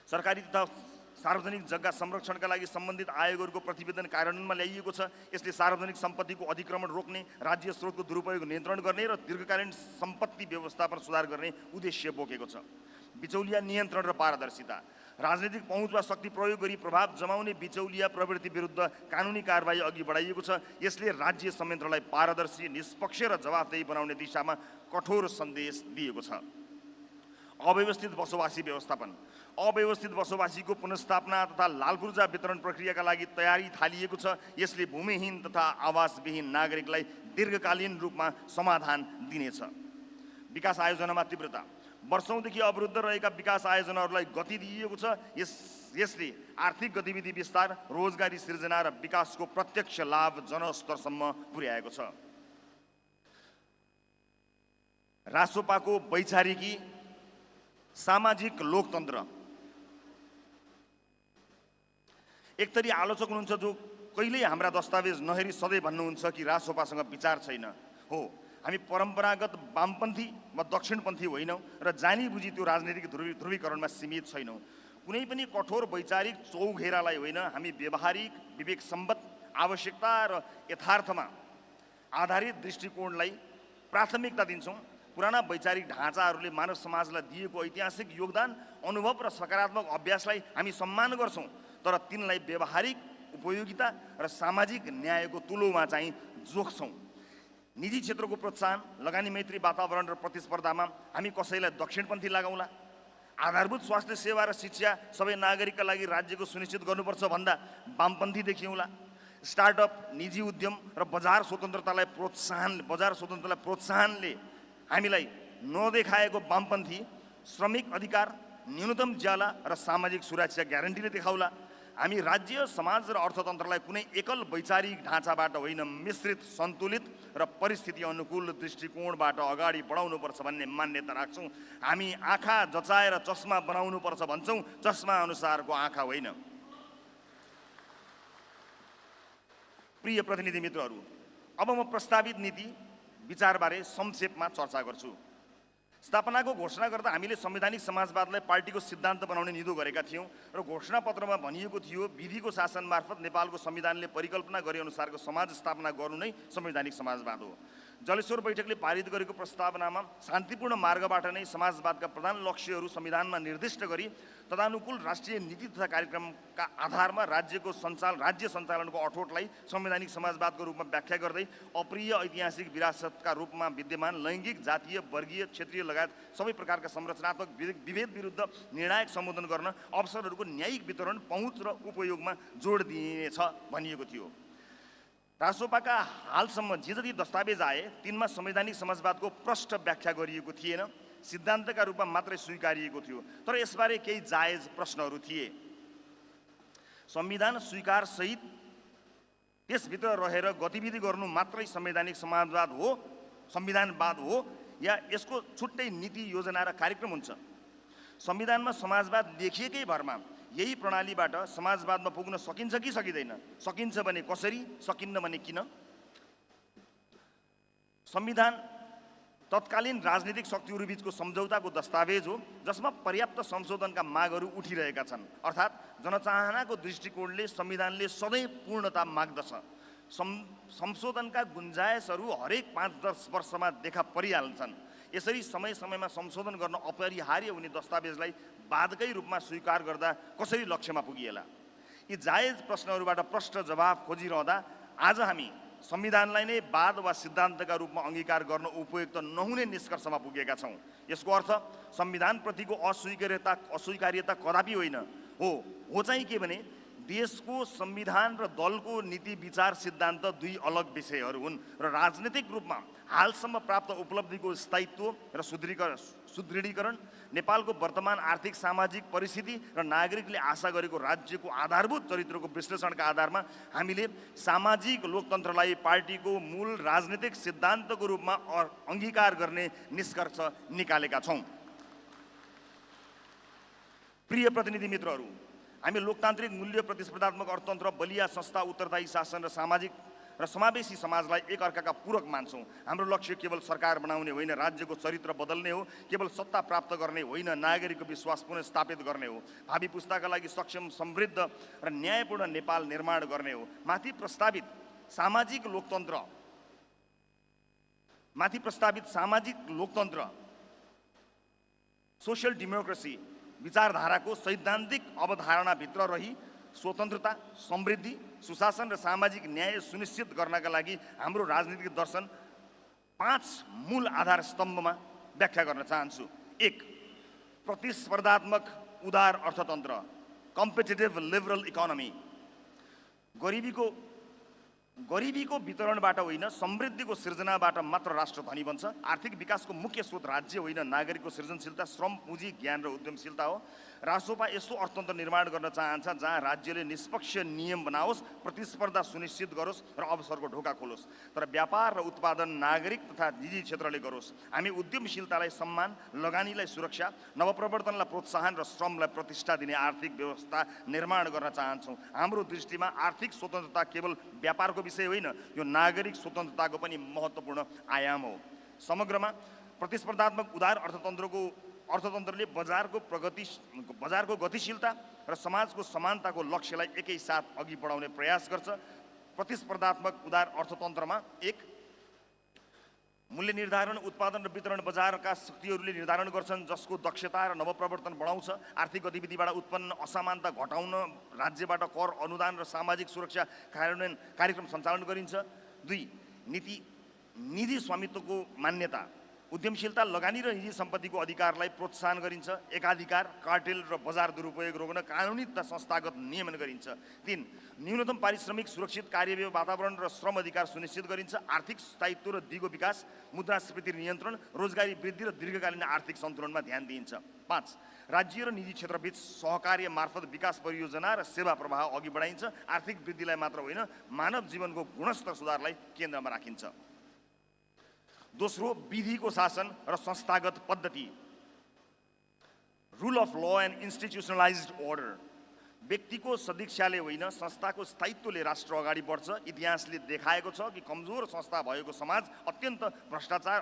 सरकारी तथा सार्वजनिक जग्गा संरक्षणका लागि सम्बन्धित आयोगहरूको प्रतिवेदन कार्यान्वयनमा ल्याइएको छ। यसले सार्वजनिक सम्पत्तिको अतिक्रमण रोक्ने, राज्य स्रोतको दुरुपयोग नियन्त्रण गर्ने र दीर्घकालीन सम्पत्ति व्यवस्थापन सुधार गर्ने उद्देश्य बोकेको छ। बिचौलिया नियन्त्रण र पारदर्शिता। राजनीतिक पहुँच वा शक्ति प्रयोग गरी प्रभाव जमाउने बिचौलिया प्रवृत्ति विरुद्ध कानुनी कारबाही अघि बढाइएको छ। यसले राज्य संयन्त्रलाई पारदर्शी, निष्पक्ष र जवाफदेही बनाउने दिशामा कठोर सन्देश दिएको छ। अव्यवस्थित बसोबासी व्यवस्थापन। अव्यवस्थित बसोबासीको पुनर्स्थापना तथा लालपूर्जा वितरण प्रक्रियाका लागि तयारी थालिएको छ। यसले भूमिहीन तथा आवासविहीन नागरिकलाई दीर्घकालीन रूपमा समाधान दिनेछ। विकास आयोजनामा तीव्रता। वर्षौंदेखि अवरुद्ध रहेका विकास आयोजनाहरूलाई गति दिइएको छ। यसले आर्थिक गतिविधि विस्तार, रोजगारी सृजना र विकासको प्रत्यक्ष लाभ जनस्तरसम्म पुर्याएको छ। रासोपाको वैचारिकी, सामाजिक लोकतन्त्र। एकतरी आलोचक हुनुहुन्छ जो कहिल्यै हाम्रा दस्तावेज नहेरी सधैँ भन्नुहुन्छ कि रासोपासँग विचार छैन। हो, हामी परम्परागत वामपन्थी वा दक्षिणपन्थी होइनौँ र जानी बुझी त्यो राजनीतिक ध्रुवीकरणमा सीमित छैनौँ। कुनै पनि कठोर वैचारिक चौघेरालाई होइन, हामी व्यवहारिक, विवेक सम्बद्ध, आवश्यकता र यथार्थमा आधारित दृष्टिकोणलाई प्राथमिकता दिन्छौँ। पुराना वैचारिक ढाँचाहरूले मानव समाजलाई दिएको ऐतिहासिक योगदान, अनुभव र सकारात्मक अभ्यासलाई हामी सम्मान गर्छौँ, तर तिनलाई व्यवहारिक उपयोगिता र सामाजिक न्यायको तुलोमा चाहिँ जोख्छौँ। निजी क्षेत्रको प्रोत्साहन, लगानी मैत्री वातावरण र प्रतिस्पर्धामा हामी कसैलाई दक्षिणपन्थी लगाउँला? आधारभूत स्वास्थ्य सेवा र शिक्षा सबै नागरिकका लागि राज्यको सुनिश्चित गर्नुपर्छ भन्दा वामपन्थी देखिउँला? स्टार्टअप, निजी उद्यम र बजार स्वतन्त्रतालाई प्रोत्साहनले हामीलाई नदेखाएको वामपन्थी श्रमिक अधिकार, न्यूनतम ज्याला र सामाजिक सुरक्षा ग्यारेन्टीले देखाउला। हामी राज्य, समाज र अर्थतन्त्रलाई कुनै एकल वैचारिक ढाँचाबाट होइन, मिश्रित, सन्तुलित र परिस्थिति अनुकूल दृष्टिकोणबाट अगाडि बढाउनुपर्छ भन्ने मान्यता राख्छौँ। हामी आँखा जचाएर चस्मा बनाउनुपर्छ भन्छौँ, चस्मा अनुसारको आँखा होइन। प्रिय प्रतिनिधि मित्रहरू, अब म प्रस्तावित नीति विचारबारे संक्षेपमा चर्चा गर्छु। स्थापनाको घोषणा गर्दा हामीले संवैधानिक समाजवादलाई पार्टीको सिद्धान्त बनाउने निधो गरेका थियौँ र घोषणापत्रमा भनिएको थियो विधिको शासन मार्फत नेपालको संविधानले परिकल्पना गरे अनुसारको समाज स्थापना गर्नु नै संवैधानिक समाजवाद हो। जलेश्वर बैठकले पारित गरेको प्रस्तावनामा शान्तिपूर्ण मार्गबाट नै समाजवादका प्रधान लक्ष्यहरू संविधानमा निर्दिष्ट गरी तदानुकूल राष्ट्रिय नीति तथा कार्यक्रमका आधारमा राज्य सञ्चालनको अठोटलाई संवैधानिक समाजवादको रूपमा व्याख्या गर्दै अप्रिय ऐतिहासिक विरासतका रूपमा विद्यमान लैङ्गिक, जातीय, वर्गीय, क्षेत्रीय लगायत सबै प्रकारका संरचनात्मक विभेद विरुद्ध निर्णायक सम्बोधन गर्न अवसरहरूको न्यायिक वितरण, पहुँच र उपयोगमा जोड दिइनेछ भनिएको थियो। रासोपाका हालसम्म जे जति दस्तावेज आए तिनमा संवैधानिक समाजवादको प्रष्ट व्याख्या गरिएको थिएन, सिद्धान्तका रूपमा मात्रै स्वीकारिएको थियो। तर यसबारे केही जायज प्रश्नहरू थिए। संविधान स्वीकार सहित त्यसभित्र रहेर गतिविधि गर्नु मात्रै संवैधानिक समाजवाद हो, संविधानवाद हो, या यसको छुट्टै नीति योजना र कार्यक्रम हुन्छ? संविधानमा समाजवाद लेखिएकै भरमा यही प्रणालीबाट समाजवादमा पुग्न सकिन्छ कि सकिँदैन? सकिन्छ भने कसरी, सकिन्न भने किन? संविधान तत्कालीन राजनीतिक शक्तिहरू बीचको सम्झौताको दस्तावेज हो जसमा पर्याप्त संशोधनका मागहरू उठिरहेका छन्। अर्थात् जनचाहनाको दृष्टिकोणले संविधानले सधैँ पूर्णता माग्दछ। संशोधनका गुन्जायसहरू हरेक 5-10 वर्षमा देखा परिहाल्छन्। यसरी समय समयमा संशोधन गर्न अपरिहार्य हुने दस्तावेजलाई वादकै रूपमा स्वीकार गर्दा कसरी लक्ष्यमा पुगिएला? यी जायज प्रश्नहरूबाट प्रष्ट जवाफ खोजिरहँदा आज हामी संविधानलाई नै वाद वा सिद्धान्तका रूपमा अंगीकार गर्न उपयुक्त नहुने निष्कर्षमा पुगेका छौँ। यसको अर्थ संविधानप्रतिको अस्वीकार्यता कदापि होइन। हो चाहिँ के भने देशको संविधान र दलको नीति विचार सिद्धान्त दुई अलग विषयहरू हुन् र राजनीतिक रूपमा हालसम्म प्राप्त उपलब्धिको स्थायित्व र सुदृढीकरण, नेपालको वर्तमान आर्थिक सामाजिक परिस्थिति र नागरिकले आशा गरेको राज्यको आधारभूत चरित्रको विश्लेषणका आधारमा हामीले सामाजिक लोकतन्त्रलाई पार्टीको मूल राजनीतिक सिद्धान्तको रूपमा अंगीकार गर्ने निष्कर्ष निकालेका छौँ। प्रिय प्रतिनिधि मित्रहरू, हामी लोकतान्त्रिक मूल्य, प्रतिस्पर्धात्मक अर्थतन्त्र, बलिया संस्था, उत्तरदायी शासन र सामाजिक र समावेशी समाजलाई एकअर्काका पूरक मान्छौँ। हाम्रो लक्ष्य केवल सरकार बनाउने होइन, राज्यको चरित्र बदल्ने हो। केवल सत्ता प्राप्त गर्ने होइन, नागरिकको विश्वास पुनर्स्थापित गर्ने हो। भावी पुस्ताका लागि सक्षम, समृद्ध र न्यायपूर्ण नेपाल निर्माण गर्ने हो। माथि प्रस्तावित सामाजिक लोकतन्त्र सोशल डेमोक्रेसी विचारधाराको सैद्धान्तिक अवधारणाभित्र रही स्वतन्त्रता, समृद्धि, सुशासन र सामाजिक न्याय सुनिश्चित गर्नका लागि हाम्रो राजनीतिक दर्शन 5 मूल आधार स्तम्भमा व्याख्या गर्न चाहन्छु। 1. प्रतिस्पर्धात्मक उदार अर्थतन्त्र, कम्पिटिटिभ लिबरल इकोनोमी। गरिबीको वितरणबाट होइन, समृद्धिको सृजनाबाट मात्र राष्ट्र धनी बन्छ। आर्थिक विकासको मुख्य स्रोत राज्य होइन, नागरिकको सृजनशीलता, श्रम, पुँजी, ज्ञान र उद्यमशीलता हो। रासोपा यस्तो अर्थतन्त्र निर्माण गर्न चाहन्छ जहाँ राज्यले निष्पक्ष नियम बनाओस्, प्रतिस्पर्धा सुनिश्चित गरोस् र अवसरको ढोका खोलोस्। तर व्यापार र उत्पादन नागरिक तथा निजी क्षेत्रले गरोस्। हामी उद्यमशीलतालाई सम्मान, लगानीलाई सुरक्षा, नवप्रवर्तनलाई प्रोत्साहन र श्रमलाई प्रतिष्ठा दिने आर्थिक व्यवस्था निर्माण गर्न चाहन्छौँ। हाम्रो दृष्टिमा आर्थिक स्वतन्त्रता केवल व्यापारको विषय होइन, यो नागरिक स्वतन्त्रताको पनि महत्त्वपूर्ण आयाम हो। समग्रमा प्रतिस्पर्धात्मक उदार अर्थतन्त्रले बजारको गतिशीलता र समाजको समानताको लक्ष्यलाई एकैसाथ अघि बढाउने प्रयास गर्छ। प्रतिस्पर्धात्मक उदार अर्थतन्त्रमा 1. मूल्य निर्धारण, उत्पादन र वितरण बजारका शक्तिहरूले निर्धारण गर्छन्, जसको दक्षता र नवप्रवर्तन बढाउँछ। आर्थिक गतिविधिबाट उत्पन्न असमानता घटाउन राज्यबाट कर, अनुदान र सामाजिक सुरक्षा कार्यक्रम सञ्चालन गरिन्छ। 2. निजी स्वामित्वको मान्यता, उद्यमशीलता, लगानी र निजी सम्पत्तिको अधिकारलाई प्रोत्साहन गरिन्छ। एकाधिकार, कार्टेल र बजार दुरुपयोग रोक्न कानुनी तथा संस्थागत नियमन गरिन्छ। 3. न्यूनतम पारिश्रमिक, सुरक्षित कार्य वातावरण र श्रम अधिकार सुनिश्चित गरिन्छ। आर्थिक स्थायित्व र दिगो विकास, मुद्रास्फीति नियन्त्रण, रोजगारी वृद्धि र दीर्घकालीन आर्थिक सन्तुलनमा ध्यान दिइन्छ। 5. राज्य र निजी क्षेत्रबीच सहकार्य मार्फत विकास परियोजना र सेवा प्रवाह अघि बढाइन्छ। आर्थिक वृद्धिलाई मात्र होइन, मानव जीवनको गुणस्तर सुधारलाई केन्द्रमा राखिन्छ। दोस्रो, विधिको शासन र संस्थागत पद्धति, rule of law and institutionalized order. व्यक्तिको सदिच्छाले होइन, संस्थाको स्थायित्वले राष्ट्र अगाडि बढ्छ। इतिहासले देखाएको छ कि कमजोर संस्था भएको समाज अत्यन्त भ्रष्टाचार,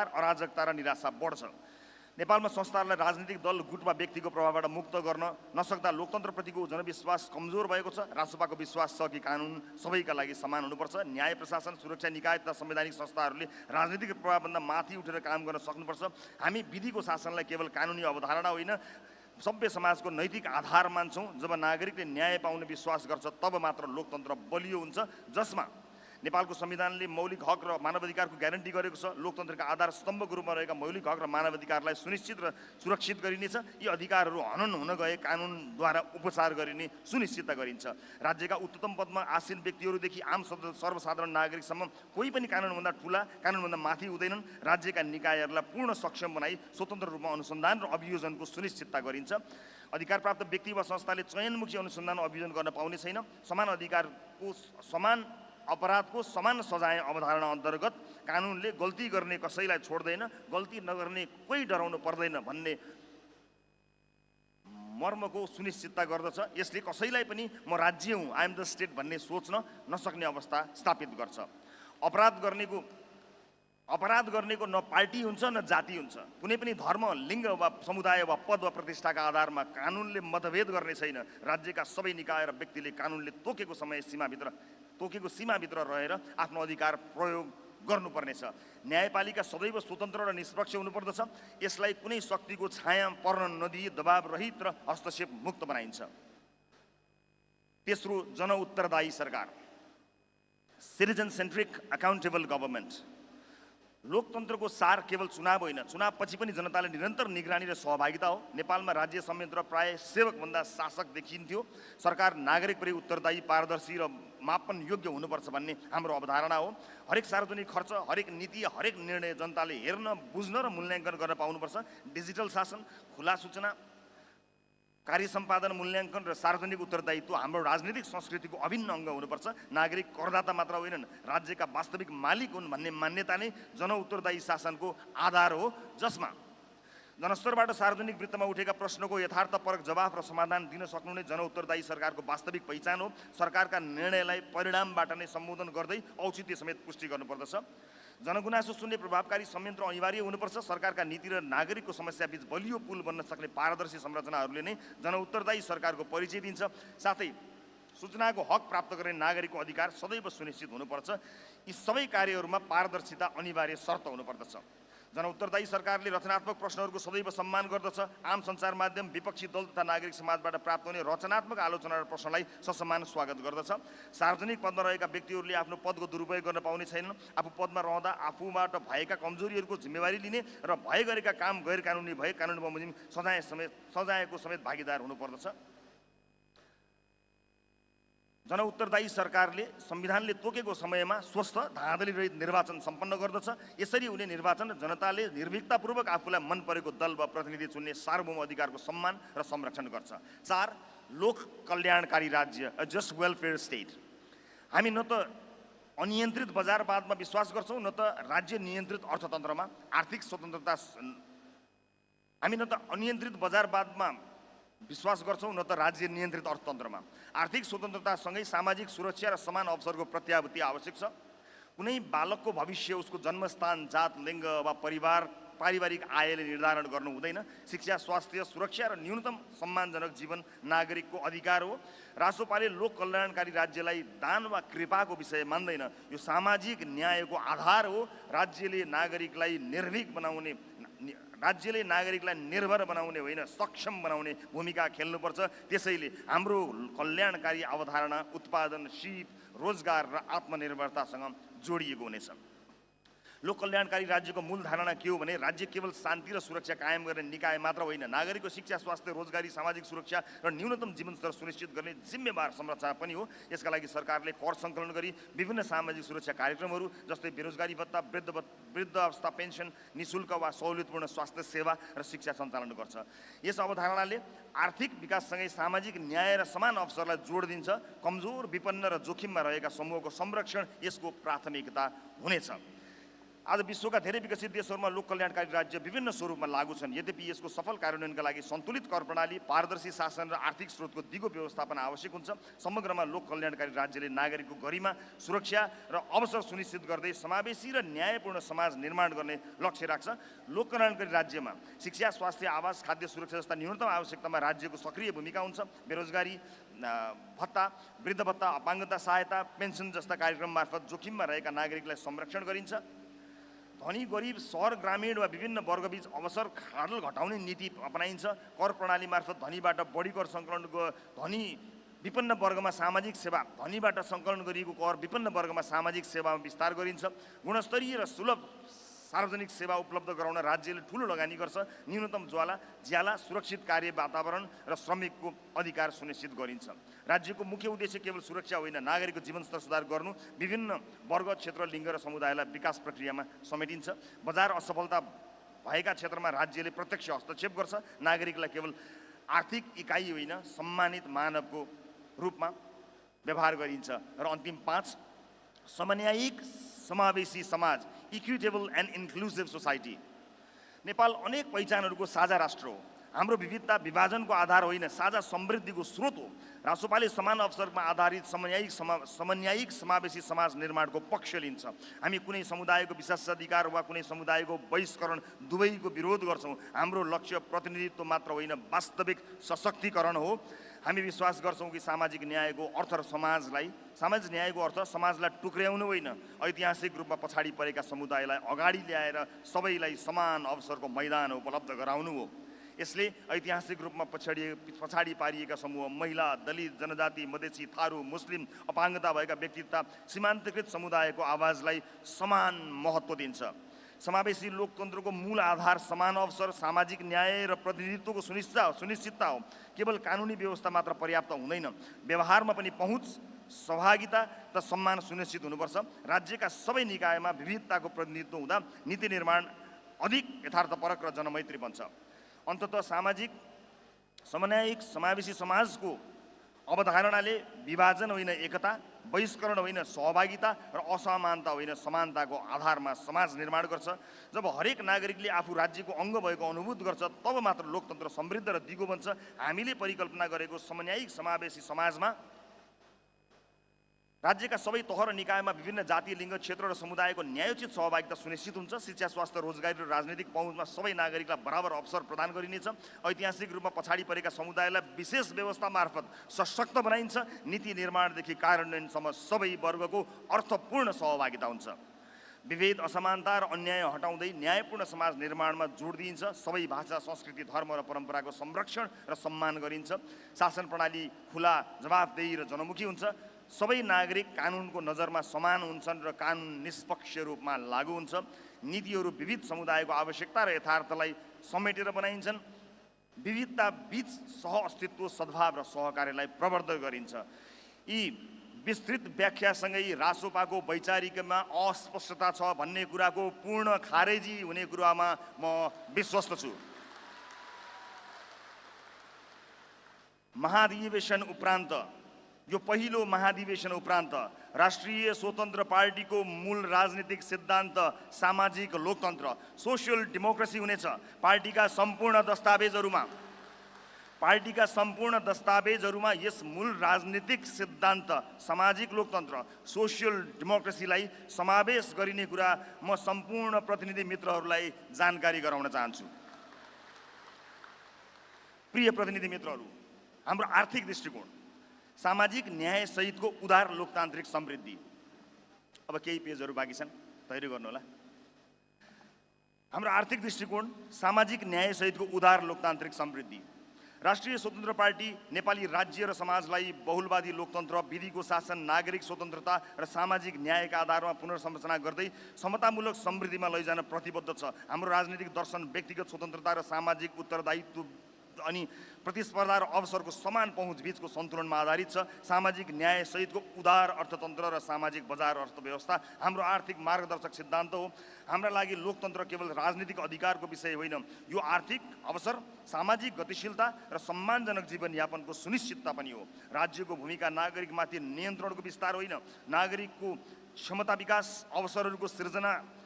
अराजकता र निराशा बढ्छ। नेपालमा संस्थाहरूलाई राजनीतिक दल, गुट वा व्यक्तिको प्रभावबाट मुक्त गर्न नसक्दा लोकतन्त्रप्रतिको जनविश्वास कमजोर भएको छ। रासोपाको विश्वास छ कि कानुन सबैका लागि समान हुनुपर्छ। न्याय, प्रशासन, सुरक्षा निकाय तथा संवैधानिक संस्थाहरूले राजनीतिक प्रभावभन्दा माथि उठेर काम गर्न सक्नुपर्छ। हामी विधिको शासनलाई केवल कानुनी अवधारणा होइन, सभ्य समाजको नैतिक आधार मान्छौँ। जब नागरिकले न्याय पाउने विश्वास गर्छ तब मात्र लोकतन्त्र बलियो हुन्छ, जसमा नेपालको संविधानले मौलिक हक र मानवाधिकारको ग्यारेन्टी गरेको छ। लोकतन्त्रका आधार स्तम्भको रूपमा रहेका मौलिक हक र मानवाधिकारलाई सुनिश्चित र सुरक्षित गरिनेछ। यी अधिकारहरू हनन हुन गए कानुनद्वारा उपचार गरिने सुनिश्चितता गरिन्छ। राज्यका उच्चतम पदमा आसीन व्यक्तिहरूदेखि आम सर्वसाधारण नागरिकसम्म कोही पनि कानुनभन्दा ठुला, कानुनभन्दा माथि हुँदैनन्। राज्यका निकायहरूलाई पूर्ण सक्षम बनाई स्वतन्त्र रूपमा अनुसन्धान र अभियोजनको सुनिश्चितता गरिन्छ। अधिकारप्राप्त व्यक्ति वा संस्थाले चयनमुखी अनुसन्धान अभियोजन गर्न पाउने छैन। समान अधिकारको समान अपराधको समान सजाय अवधारणा अन्तर्गत कानुनले गल्ती गर्ने कसैलाई छोड्दैन, गल्ती नगर्ने कोही डराउनु पर्दैन भन्ने मर्मको सुनिश्चितता गर्दछ। यसले कसैलाई पनि म राज्य हुँ, आई एम द स्टेट भन्ने सोच्न नसक्ने अवस्था स्थापित गर्छ। अपराध गर्नेको न पार्टी हुन्छ न जाति हुन्छ। कुनै पनि धर्म, लिङ्ग वा समुदाय वा पद वा प्रतिष्ठाका आधारमा कानुनले मतभेद गर्ने छैन। राज्यका सबै निकाय र व्यक्तिले कानुनले तोकेको सीमाभित्र रहेर आफ्नो अधिकार प्रयोग गर्नुपर्नेछ। न्यायपालिका सदैव स्वतन्त्र र निष्पक्ष हुनुपर्दछ। यसलाई कुनै शक्तिको छाया पर्न नदिई दबाव रहित र हस्तक्षेप मुक्त बनाइन्छ। तेस्रो, जनउत्तरदायी सरकार, सिटिजन सेन्ट्रिक अकाउन्टेबल गभर्मेन्ट। लोकतन्त्रको सार केवल चुनाव होइन, चुनावपछि पनि जनताले निरन्तर निगरानी र सहभागिता हो। नेपालमा राज्य संयन्त्र प्राय सेवकभन्दा शासक देखिन्थ्यो। सरकार नागरिकप्रति उत्तरदायी, पारदर्शी र मापन योग्य हुनुपर्छ भन्ने हाम्रो अवधारणा हो। हरेक सार्वजनिक खर्च, हरेक नीति, हरेक निर्णय जनताले हेर्न, बुझ्न र मूल्याङ्कन गर्न पाउनुपर्छ। डिजिटल शासन, खुला सूचना, कार्य सम्पादन, मूल्याङ्कन र सार्वजनिक उत्तरदायित्व हाम्रो राजनीतिक संस्कृतिको अभिन्न अङ्ग हुनुपर्छ। नागरिक करदाता मात्र होइनन्, राज्यका वास्तविक मालिक हुन् भन्ने मान्यता नै जनउत्तरदायी शासनको आधार हो, जसमा जनस्तरबाट सार्वजनिक वृत्तमा उठेका प्रश्नको यथार्थपरक जवाफ र समाधान दिन सक्नु नै जनउत्तरदायी सरकारको वास्तविक पहिचान हो। सरकारका निर्णयलाई परिणामबाट नै सम्बोधन गर्दै औचित्य समेत पुष्टि गर्नुपर्दछ। जनगुनासो सुन्ने प्रभावकारी संयन्त्र अनिवार्य हुनुपर्छ। सरकारका नीति र नागरिकको समस्याबीच बलियो पुल बन्न सक्ने पारदर्शी संरचनाहरूले नै जनउत्तरदायी सरकारको परिचय दिन्छ। साथै सूचनाको हक प्राप्त गर्ने नागरिकको अधिकार सदैव सुनिश्चित हुनुपर्छ। यी सबै कार्यहरूमा पारदर्शिता अनिवार्य शर्त हुनुपर्दछ। जनउत्तरदायी सरकारले रचनात्मक प्रश्नहरूको सदैव सम्मान गर्दछ। आम सञ्चार माध्यम, विपक्षी दल तथा नागरिक समाजबाट प्राप्त हुने रचनात्मक आलोचना र प्रश्नलाई ससम्मान स्वागत गर्दछ। सार्वजनिक पदमा रहेका व्यक्तिहरूले आफ्नो पदको दुरुपयोग गर्न पाउने छैनन्। आफू पदमा रहँदा आफूबाट भएका कमजोरीहरूको जिम्मेवारी लिने र भए गरेका काम गैर कानुनी भए कानुन बमोजिम सजायको समेत भागीदार हुनुपर्दछ। जनउत्तरदायी सरकारले संविधानले तोकेको समयमा स्वस्थ, धाँधली रहित निर्वाचन सम्पन्न गर्दछ। यसरी हुने निर्वाचन जनताले निर्भीकतापूर्वक आफूलाई मन परेको दल वा प्रतिनिधि चुन्ने सार्वभौम अधिकारको सम्मान र संरक्षण गर्छ। 4, लोक कल्याणकारी राज्य, अ जस्ट वेलफेयर स्टेट। हामी न त अनियन्त्रित बजारवादमा विश्वास गर्छौँ, न त राज्य नियन्त्रित अर्थतन्त्रमा। आर्थिक स्वतन्त्रता हामी न त अनियन्त्रित बजारवादमा विश्वास गर्छौँ, न त राज्य नियन्त्रित अर्थतन्त्रमा। आर्थिक स्वतन्त्रतासँगै सामाजिक सुरक्षा र समान अवसरको प्रत्याभूति आवश्यक छ। कुनै बालकको भविष्य उसको जन्मस्थान, जात, लिङ्ग वा पारिवारिक आयले निर्धारण गर्नु हुँदैन। शिक्षा, स्वास्थ्य, सुरक्षा र न्यूनतम सम्मानजनक जीवन नागरिकको अधिकार हो। रासोपाले लोक कल्याणकारी राज्यलाई दान वा कृपाको विषय मान्दैन। यो सामाजिक न्यायको आधार हो। राज्यले नागरिकलाई निर्भर बनाउने होइन, सक्षम बनाउने भूमिका खेल्नुपर्छ। त्यसैले हाम्रो कल्याणकारी अवधारणा उत्पादन, सिप, रोजगार र आत्मनिर्भरतासँग जोडिएको हुनेछ। लोक कल्याणकारी राज्यको मूल धारणा के हो भने राज्य केवल शान्ति र सुरक्षा कायम गर्ने निकाय मात्र होइन, नागरिकको शिक्षा, स्वास्थ्य, रोजगारी, सामाजिक सुरक्षा र न्यूनतम जीवनस्तर सुनिश्चित गर्ने जिम्मेवार संरचना पनि हो। यसका लागि सरकारले कर सङ्कलन गरी विभिन्न सामाजिक सुरक्षा कार्यक्रमहरू जस्तै बेरोजगारी भत्ता, वृद्ध अवस्था पेन्सन, निशुल्क वा सहुलियतपूर्ण स्वास्थ्य सेवा र शिक्षा सञ्चालन गर्छ। यस अवधारणाले आर्थिक विकाससँगै सामाजिक न्याय र समान अवसरलाई जोड दिन्छ। कमजोर, विपन्न र जोखिममा रहेका समूहको संरक्षण यसको प्राथमिकता हुनेछ। आज विश्वका धेरै विकसित देशहरूमा लोक कल्याणकारी राज्य विभिन्न स्वरूपमा लागू छन्। यद्यपि यसको सफल कार्यान्वयनका लागि सन्तुलित कर प्रणाली, पारदर्शी शासन र आर्थिक स्रोतको दिगो व्यवस्थापन आवश्यक हुन्छ। समग्रमा लोक कल्याणकारी राज्यले नागरिकको गरिमा, सुरक्षा र अवसर सुनिश्चित गर्दै समावेशी र न्यायपूर्ण समाज निर्माण गर्ने लक्ष्य राख्छ। लोक कल्याणकारी राज्यमा शिक्षा, स्वास्थ्य, आवास, खाद्य सुरक्षा जस्ता न्यूनतम आवश्यकतामा राज्यको सक्रिय भूमिका हुन्छ। बेरोजगारी भत्ता, वृद्ध भत्ता, अपाङ्गता सहायता, पेन्सन जस्ता कार्यक्रम मार्फत जोखिममा रहेका नागरिकलाई संरक्षण गरिन्छ। धनी, गरिब, सहर, ग्रामीण वा विभिन्न वर्गबीच अवसर खाडल घटाउने नीति अपनाइन्छ। कर प्रणाली मार्फत धनीबाट बढी कर सङ्कलन, धनी विपन्न वर्गमा सामाजिक सेवा, धनीबाट सङ्कलन गरिएको कर विपन्न वर्गमा सामाजिक सेवामा विस्तार गरिन्छ। गुणस्तरीय र सुलभ सार्वजनिक सेवा उपलब्ध गराउन राज्यले ठूलो लगानी गर्छ। न्यूनतम ज्याला सुरक्षित कार्य वातावरण र श्रमिकको अधिकार सुनिश्चित गरिन्छ। राज्यको मुख्य उद्देश्य केवल सुरक्षा होइन, नागरिकको जीवनस्तर सुधार गर्नु। विभिन्न वर्ग, क्षेत्र, लिङ्ग र समुदायलाई विकास प्रक्रियामा समेटिन्छ। बजार असफलता भएका क्षेत्रमा राज्यले प्रत्यक्ष हस्तक्षेप गर्छ। नागरिकलाई केवल आर्थिक इकाइ होइन, सम्मानित मानवको रूपमा व्यवहार गरिन्छ। र अन्तिम 5, समन्यायिक समावेशी समाज, equitable and inclusive society. Nepal अनेक पहिचानहरूको साझा राष्ट्र हो। हाम्रो विविधता विभाजनको आधार होइन, साझा समृद्धिको स्रोत हो। रासोपाले समान अवसरमा आधारित समन्यायिक समावेशी समाज निर्माणको पक्ष लिन्छ। हामी कुनै समुदायको विशेषाधिकार वा कुनै समुदायको बहिष्करण दुवैको विरोध गर्छौँ। हाम्रो लक्ष्य प्रतिनिधित्व मात्र होइन, वास्तविक सशक्तिकरण हो। हामी विश्वास गर्छौँ कि सामाजिक न्यायको अर्थ समाजलाई टुक्र्याउनु होइन, ऐतिहासिक रूपमा पछाडि परेका समुदायलाई अगाडि ल्याएर सबैलाई समान अवसरको मैदान उपलब्ध गराउनु हो। यसले ऐतिहासिक रूपमा पछाडि पारिएका समूह, महिला, दलित, जनजाति, मधेसी, थारू, मुस्लिम, अपाङ्गता भएका व्यक्तित्व, सीमान्तकृत समुदायको आवाजलाई समान महत्त्व दिन्छ। समावेशी लोकतन्त्रको मूल आधार समान अवसर, सामाजिक न्याय र प्रतिनिधित्वको सुनिश्चितता हो। केवल कानुनी व्यवस्था मात्र पर्याप्त हुँदैन, व्यवहारमा पनि पहुँच, सहभागिता र सम्मान सुनिश्चित हुनुपर्छ। राज्यका सबै निकायमा विविधताको प्रतिनिधित्व हुँदा नीति निर्माण अधिक यथार्थपरक र जनमैत्री बन्छ। अन्ततः समन्यायिक समावेशी समाजको अवधारणाले विभाजन होइन एकता, बहिष्करण होइन सहभागिता र असमानता होइन समानताको आधारमा समाज निर्माण गर्छ। जब हरेक नागरिकले आफू राज्यको अङ्ग भएको अनुभूत गर्छ, तब मात्र लोकतन्त्र समृद्ध र दिगो बन्छ। हामीले परिकल्पना गरेको समन्यायिक समावेशी समाजमा राज्यका सबै तह र निकायमा विभिन्न जाति, लिङ्ग, क्षेत्र र समुदायको न्यायोचित सहभागिता सुनिश्चित हुन्छ। शिक्षा, स्वास्थ्य, रोजगारी र राजनीतिक पहुँचमा सबै नागरिकलाई बराबर अवसर प्रदान गरिनेछ। ऐतिहासिक रूपमा पछाडि परेका समुदायलाई विशेष व्यवस्था मार्फत सशक्त बनाइन्छ। नीति निर्माणदेखि कार्यान्वयनसम्म सबै वर्गको अर्थपूर्ण सहभागिता हुन्छ। विभेद, असमानता र अन्याय हटाउँदै न्यायपूर्ण समाज निर्माणमा जोड दिइन्छ। सबै भाषा, संस्कृति, धर्म र परम्पराको संरक्षण र सम्मान गरिन्छ। शासन प्रणाली खुला, जवाफदेही र जनमुखी हुन्छ। सबै नागरिक कानुनको नजरमा समान हुन्छन् र कानुन निष्पक्ष रूपमा लागू हुन्छ। नीतिहरू विविध समुदायको आवश्यकता र यथार्थलाई समेटेर बनाइन्छन्। विविधता बीच सहअस्तित्व, सद्भाव र सहकार्यलाई प्रवर्धन गरिन्छ। यी विस्तृत व्याख्यासँगै रासोपाको वैचारिकमा अस्पष्टता छ भन्ने कुराको पूर्ण खारेजी हुने कुरामा म विश्वस्त छु। यो पहिलो महाधिवेशन उपरान्त राष्ट्रिय स्वतन्त्र पार्टीको मूल राजनीतिक सिद्धान्त सामाजिक लोकतन्त्र, सोसियल डेमोक्रेसी हुनेछ। पार्टीका सम्पूर्ण दस्तावेजहरूमा यस मूल राजनीतिक सिद्धान्त सामाजिक लोकतन्त्र, सोसियल डेमोक्रेसीलाई समावेश गरिने कुरा म सम्पूर्ण प्रतिनिधि मित्रहरूलाई जानकारी गराउन चाहन्छु। प्रिय प्रतिनिधि मित्रहरू, हाम्रो आर्थिक दृष्टिकोण, सामाजिक न्याय सहितको उदार लोकतान्त्रिक समृद्धि। अब केही पेजहरू बाँकी छन्, तयारी गर्नुहोला। हाम्रो आर्थिक दृष्टिकोण, सामाजिक न्याय सहितको उदार लोकतान्त्रिक समृद्धि। राष्ट्रिय स्वतन्त्र पार्टी नेपाली राज्य र समाजलाई बहुलवादी लोकतन्त्र, विधिको शासन, नागरिक स्वतन्त्रता र सामाजिक न्यायका आधारमा पुनर्संरचना गर्दै समतामूलक समृद्धिमा लैजान प्रतिबद्ध छ। हाम्रो राजनीतिक दर्शन व्यक्तिगत स्वतन्त्रता र सामाजिक उत्तरदायित्व अनि प्रतिस्पर्धा र अवसरको समान पहुँच बीचको सन्तुलनमा आधारित छ। सामाजिक न्याय सहितको उदार अर्थतन्त्र र सामाजिक बजार अर्थव्यवस्था हाम्रो आर्थिक मार्गदर्शक सिद्धान्त हो। हाम्रा लागि लोकतन्त्र केवल राजनीतिक अधिकारको विषय होइन, यो आर्थिक अवसर, सामाजिक गतिशीलता र सम्मानजनक जीवनयापनको सुनिश्चितता पनि हो। राज्यको भूमिका नागरिकमाथि नियन्त्रणको विस्तार होइन, नागरिकको क्षमता विकास, अवसरहरूको सृजना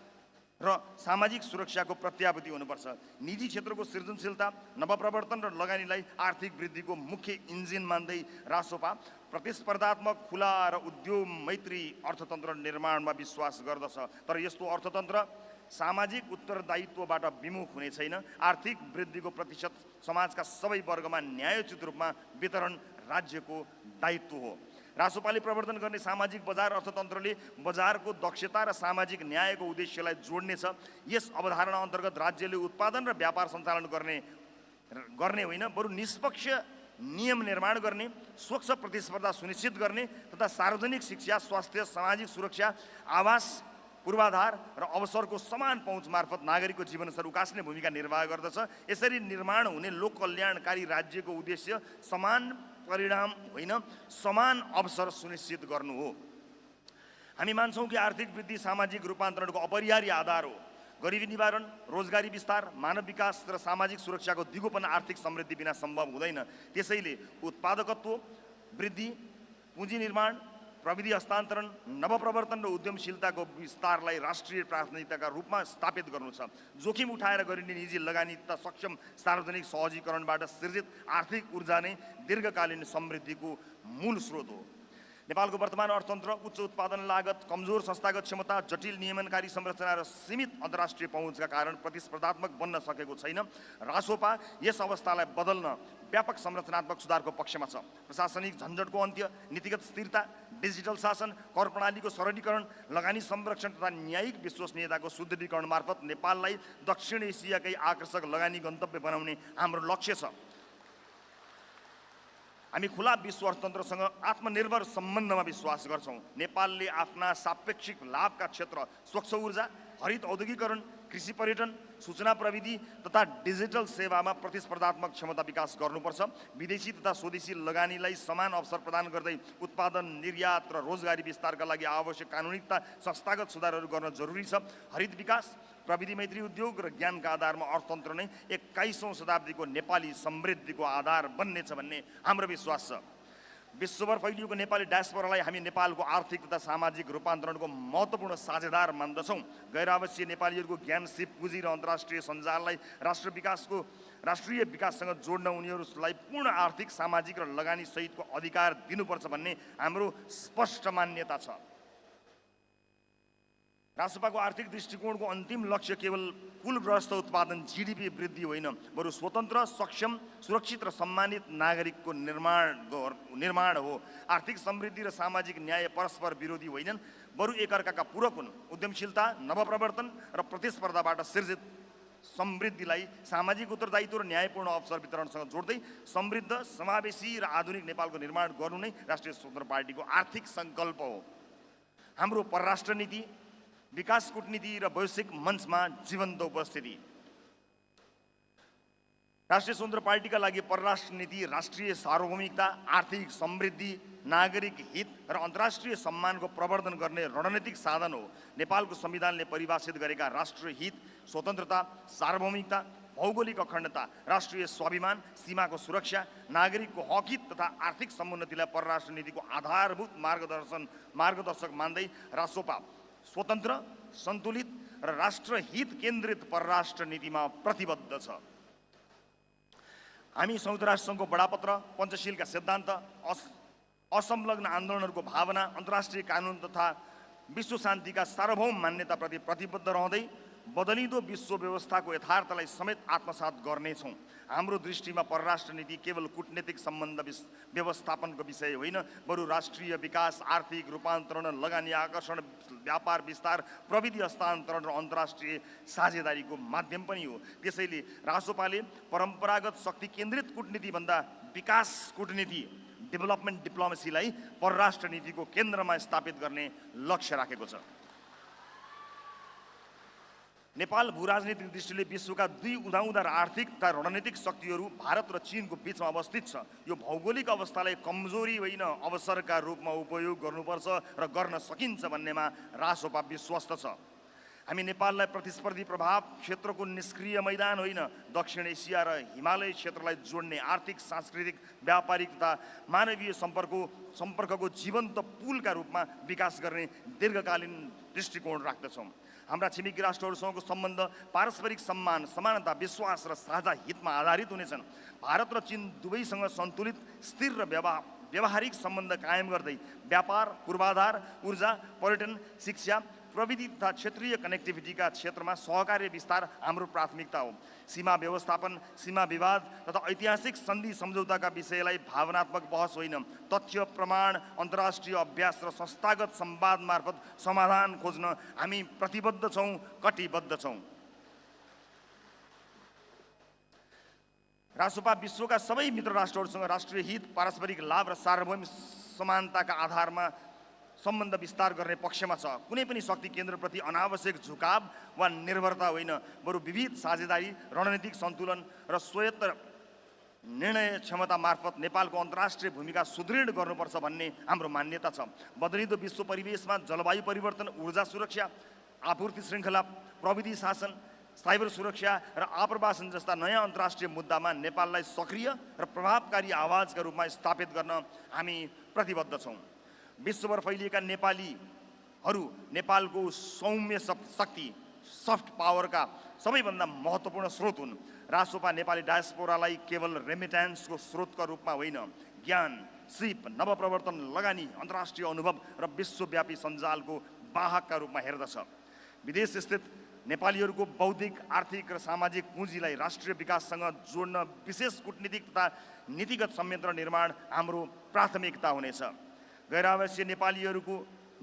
र सामाजिक सुरक्षाको प्रत्याभूति हुनुपर्छ। निजी क्षेत्रको सृजनशीलता, नवप्रवर्तन र लगानीलाई आर्थिक वृद्धिको मुख्य इन्जिन मान्दै रासोपा प्रतिस्पर्धात्मक, खुला र उद्योग मैत्री अर्थतन्त्र निर्माणमा विश्वास गर्दछ। तर यस्तो अर्थतन्त्र सामाजिक उत्तरदायित्वबाट विमुख हुने छैन। आर्थिक वृद्धिको प्रतिशत समाजका सबै वर्गमा न्यायोचित रूपमा वितरण राज्यको दायित्व हो। रासोपाले प्रवर्तन गर्ने सामाजिक बजार अर्थतन्त्रले बजारको दक्षता र सामाजिक न्यायको उद्देश्यलाई जोड्नेछ। यस अवधारणा अन्तर्गत राज्यले उत्पादन र व्यापार सञ्चालन गर्ने होइन, बरु निष्पक्ष नियम निर्माण गर्ने, स्वच्छ प्रतिस्पर्धा सुनिश्चित गर्ने तथा सार्वजनिक शिक्षा, स्वास्थ्य, सामाजिक सुरक्षा, आवास, पूर्वाधार र अवसरको समान पहुँच मार्फत नागरिकको जीवनस्तर उकास्ने भूमिका निर्वाह गर्दछ। यसरी निर्माण हुने लोक कल्याणकारी राज्यको उद्देश्य समान परिणाम होइन, समान अवसर सुनिश्चित गर्नु हो। हामी मान्छौँ कि आर्थिक वृद्धि सामाजिक रूपान्तरणको अपरिहार्य आधार हो। गरिबी निवारण, रोजगारी विस्तार, मानव विकास र सामाजिक सुरक्षाको दिगोपन आर्थिक समृद्धि बिना सम्भव हुँदैन। त्यसैले उत्पादकत्व वृद्धि, पुँजी निर्माण, प्रविधि हस्तान्तरण, नवप्रवर्तन र उद्यमशीलताको विस्तारलाई राष्ट्रिय प्राथमिकताका रूपमा स्थापित गर्नु छ। जोखिम उठाएर गरिने निजी लगानी तथा सक्षम सार्वजनिक सहजीकरणबाट सृजित आर्थिक ऊर्जा नै दीर्घकालीन समृद्धिको मूल स्रोत हो। नेपालको वर्तमान अर्थतन्त्र उच्च उत्पादन लागत, कमजोर संस्थागत क्षमता, जटिल नियमनकारी संरचना र सीमित अन्तर्राष्ट्रिय पहुँचका कारण प्रतिस्पर्धात्मक बन्न सकेको छैन। रासोपा यस अवस्थालाई बदल्न व्यापक संरचनात्मक सुधारको पक्षमा छ। प्रशासनिक झन्झटको अन्त्य, नीतिगत स्थिरता, डिजिटल शासन, कर प्रणालीको सरलीकरण, लगानी संरक्षण तथा न्यायिक विश्वसनीयताको सुदृढीकरण मार्फत नेपाललाई दक्षिण एसियाकै आकर्षक लगानी गन्तव्य बनाउने हाम्रो लक्ष्य छ। हामी खुला विश्व अर्थतन्त्रसँग आत्मनिर्भर सम्बन्धमा विश्वास गर्छौँ। नेपालले आफ्ना सापेक्षिक लाभका क्षेत्र स्वच्छ ऊर्जा, हरित औद्योगिकरण, कृषि पर्यटन, सूचना प्रविधि तथा डिजिटल सेवामा प्रतिस्पर्धात्मक क्षमता विकास गर्नुपर्छ। विदेशी तथा स्वदेशी लगानीलाई समान अवसर प्रदान गर्दै उत्पादन, निर्यात र रोजगारी विस्तारका लागि आवश्यक कानुनीता संस्थागत सुधारहरू गर्न जरुरी छ। हरित विकास, प्रविधि मैत्री उद्योग र ज्ञानका आधारमा अर्थतन्त्र नै 21औं शताब्दीको नेपाली समृद्धिको आधार बन्नेछ भन्ने हाम्रो विश्वास छ। विश्वभर फैलिएको नेपाली डायस्पोरालाई हामी नेपालको आर्थिक तथा सामाजिक रूपान्तरणको महत्त्वपूर्ण साझेदार मान्दछौँ। गैर आवश्यक नेपालीहरूको ज्ञान, सिप, पुँजी र अन्तर्राष्ट्रिय सञ्जाललाई राष्ट्रिय विकाससँग जोड्न उनीहरूलाई पूर्ण आर्थिक, सामाजिक र लगानी सहितको अधिकार दिनुपर्छ भन्ने हाम्रो स्पष्ट मान्यता छ। रासपाको आर्थिक दृष्टिकोणको अन्तिम लक्ष्य केवल कुल ग्रस्त उत्पादन जीडीपी वृद्धि होइन, बरु स्वतन्त्र, सक्षम, सुरक्षित र सम्मानित नागरिकको निर्माण हो। आर्थिक समृद्धि र सामाजिक न्याय परस्पर विरोधी होइनन्, बरु एकअर्काका पूरक हुन्। उद्यमशीलता, नवप्रवर्तन र प्रतिस्पर्धाबाट सृजित समृद्धिलाई सामाजिक उत्तरदायित्व र न्यायपूर्ण अवसर वितरणसँग जोड्दै समृद्ध, समावेशी र आधुनिक नेपालको निर्माण गर्नु नै राष्ट्रिय स्वतन्त्र पार्टीको आर्थिक सङ्कल्प हो। हाम्रो परराष्ट्र नीति, विकास कूटनीति र वैश्विक मञ्चमा जीवन्त उपस्थिति। राष्ट्रिय स्वतन्त्र पार्टीका लागि परराष्ट्र नीति राष्ट्रिय सार्वभौमिकता, आर्थिक समृद्धि, नागरिक हित र अन्तर्राष्ट्रिय सम्मानको प्रवर्धन गर्ने रणनीतिक साधन हो। नेपालको संविधानले परिभाषित गरेका राष्ट्रिय हित, स्वतन्त्रता, सार्वभौमिकता, भौगोलिक अखण्डता, राष्ट्रिय स्वाभिमान, सीमाको सुरक्षा, नागरिकको हक हित तथा आर्थिक समुन्नतिलाई परराष्ट्र नीतिको आधारभूत मार्गदर्शक मान्दै रासोपा स्वतन्त्र, सन्तुलित र राष्ट्रहित केन्द्रित परराष्ट्र नीतिमा प्रतिबद्ध छ। हामी संयुक्त राष्ट्र सङ्घको बडापत्र, पञ्चशीलका सिद्धान्त, असंलग्न आन्दोलनहरूको भावना, अन्तर्राष्ट्रिय कानुन तथा विश्व शान्तिका सार्वभौम मान्यताप्रति प्रतिबद्ध रहँदै बदलिँदो विश्व व्यवस्थाको यथार्थलाई समेत आत्मसात गर्नेछौँ। हाम्रो दृष्टिमा परराष्ट्र नीति केवल कूटनीतिक सम्बन्ध व्यवस्थापनको विषय होइन, बरु राष्ट्रिय विकास, आर्थिक रूपान्तरण, लगानी आकर्षण, व्यापार विस्तार, प्रविधि हस्तान्तरण र अन्तर्राष्ट्रिय साझेदारीको माध्यम पनि हो। त्यसैले रासोपाले परम्परागत शक्ति केन्द्रित कूटनीतिभन्दा विकास कूटनीति, डेभलपमेन्ट डिप्लोमेसीलाई परराष्ट्र नीतिको केन्द्रमा स्थापित गर्ने लक्ष्य राखेको छ। नेपाल भूराजनीतिक दृष्टिले विश्वका दुई उदाउँदा र आर्थिक तथा रणनीतिक शक्तिहरू भारत र चीनको बीचमा अवस्थित छ। यो भौगोलिक अवस्थालाई कमजोरी होइन, अवसरका रूपमा उपयोग गर्नुपर्छ र गर्न सकिन्छ भन्नेमा रासोपा विश्वस्त छ। हामी नेपाललाई प्रतिस्पर्धी प्रभाव क्षेत्रको निष्क्रिय मैदान होइन, दक्षिण एसिया र हिमालय क्षेत्रलाई जोड्ने आर्थिक, सांस्कृतिक, व्यापारिक तथा मानवीय सम्पर्कको जीवन्त पुलका रूपमा विकास गर्ने दीर्घकालीन दृष्टिकोण राख्दछौँ। हाम्रा छिमेकी राष्ट्रहरूसँगको सम्बन्ध पारस्परिक सम्मान, समानता, विश्वास र साझा हितमा आधारित हुनेछन्। भारत र चीन दुवैसँग सन्तुलित, स्थिर र व्यावहारिक सम्बन्ध कायम गर्दै व्यापार, पूर्वाधार, ऊर्जा, पर्यटन, शिक्षा, प्रविधि तथा क्षेत्रीय कनेक्टिभिटीका क्षेत्रमा सहकार्य विस्तार हाम्रो प्राथमिकता हो। सीमा व्यवस्थापन, सीमा विवाद तथा ऐतिहासिक सन्धि सम्झौताका विषयलाई भावनात्मक बहस होइन, तथ्य, प्रमाण, अन्तर्राष्ट्रिय अभ्यास र संस्थागत संवाद मार्फत समाधान खोज्न हामी प्रतिबद्ध छौँ, कटिबद्ध छौँ। रासोपा विश्वका सबै मित्र राष्ट्रहरूसँग राष्ट्रिय हित, पारस्परिक लाभ र सार्वभौमिक समानताका आधारमा सम्बन्ध विस्तार गर्ने पक्षमा छ। कुनै पनि शक्ति केन्द्रप्रति अनावश्यक झुकाव वा निर्भरता होइन, बरु विविध साझेदारी, रणनीतिक सन्तुलन र स्वायत्त निर्णय क्षमता मार्फत नेपालको अन्तर्राष्ट्रिय भूमिका सुदृढ गर्नुपर्छ भन्ने हाम्रो मान्यता छ। बदलिँदो विश्व परिवेशमा जलवायु परिवर्तन, ऊर्जा सुरक्षा, आपूर्ति श्रृङ्खला, प्रविधि शासन, साइबर सुरक्षा र आप्रवासन जस्ता नयाँ अन्तर्राष्ट्रिय मुद्दामा नेपाललाई सक्रिय र प्रभावकारी आवाजका रूपमा स्थापित गर्न हामी प्रतिबद्ध छौँ। विश्वभर फैलिएका नेपालीहरू नेपालको सौम्य शक्ति, सफ्ट पावरका सबैभन्दा महत्त्वपूर्ण स्रोत हुन्। रासोपा नेपाली डायस्पोरालाई केवल रेमिट्यान्सको स्रोतका रूपमा होइन, ज्ञान, सिप, नवप्रवर्तन, लगानी, अन्तर्राष्ट्रिय अनुभव र विश्वव्यापी सञ्जालको वाहकका रूपमा हेर्दछ। विदेश स्थित नेपालीहरूको बौद्धिक, आर्थिक र सामाजिक पुँजीलाई राष्ट्रिय विकाससँग जोड्न विशेष कूटनीतिक तथा नीतिगत संयन्त्र निर्माण हाम्रो प्राथमिकता हुनेछ। गैर-आवासीय नेपालीहरूको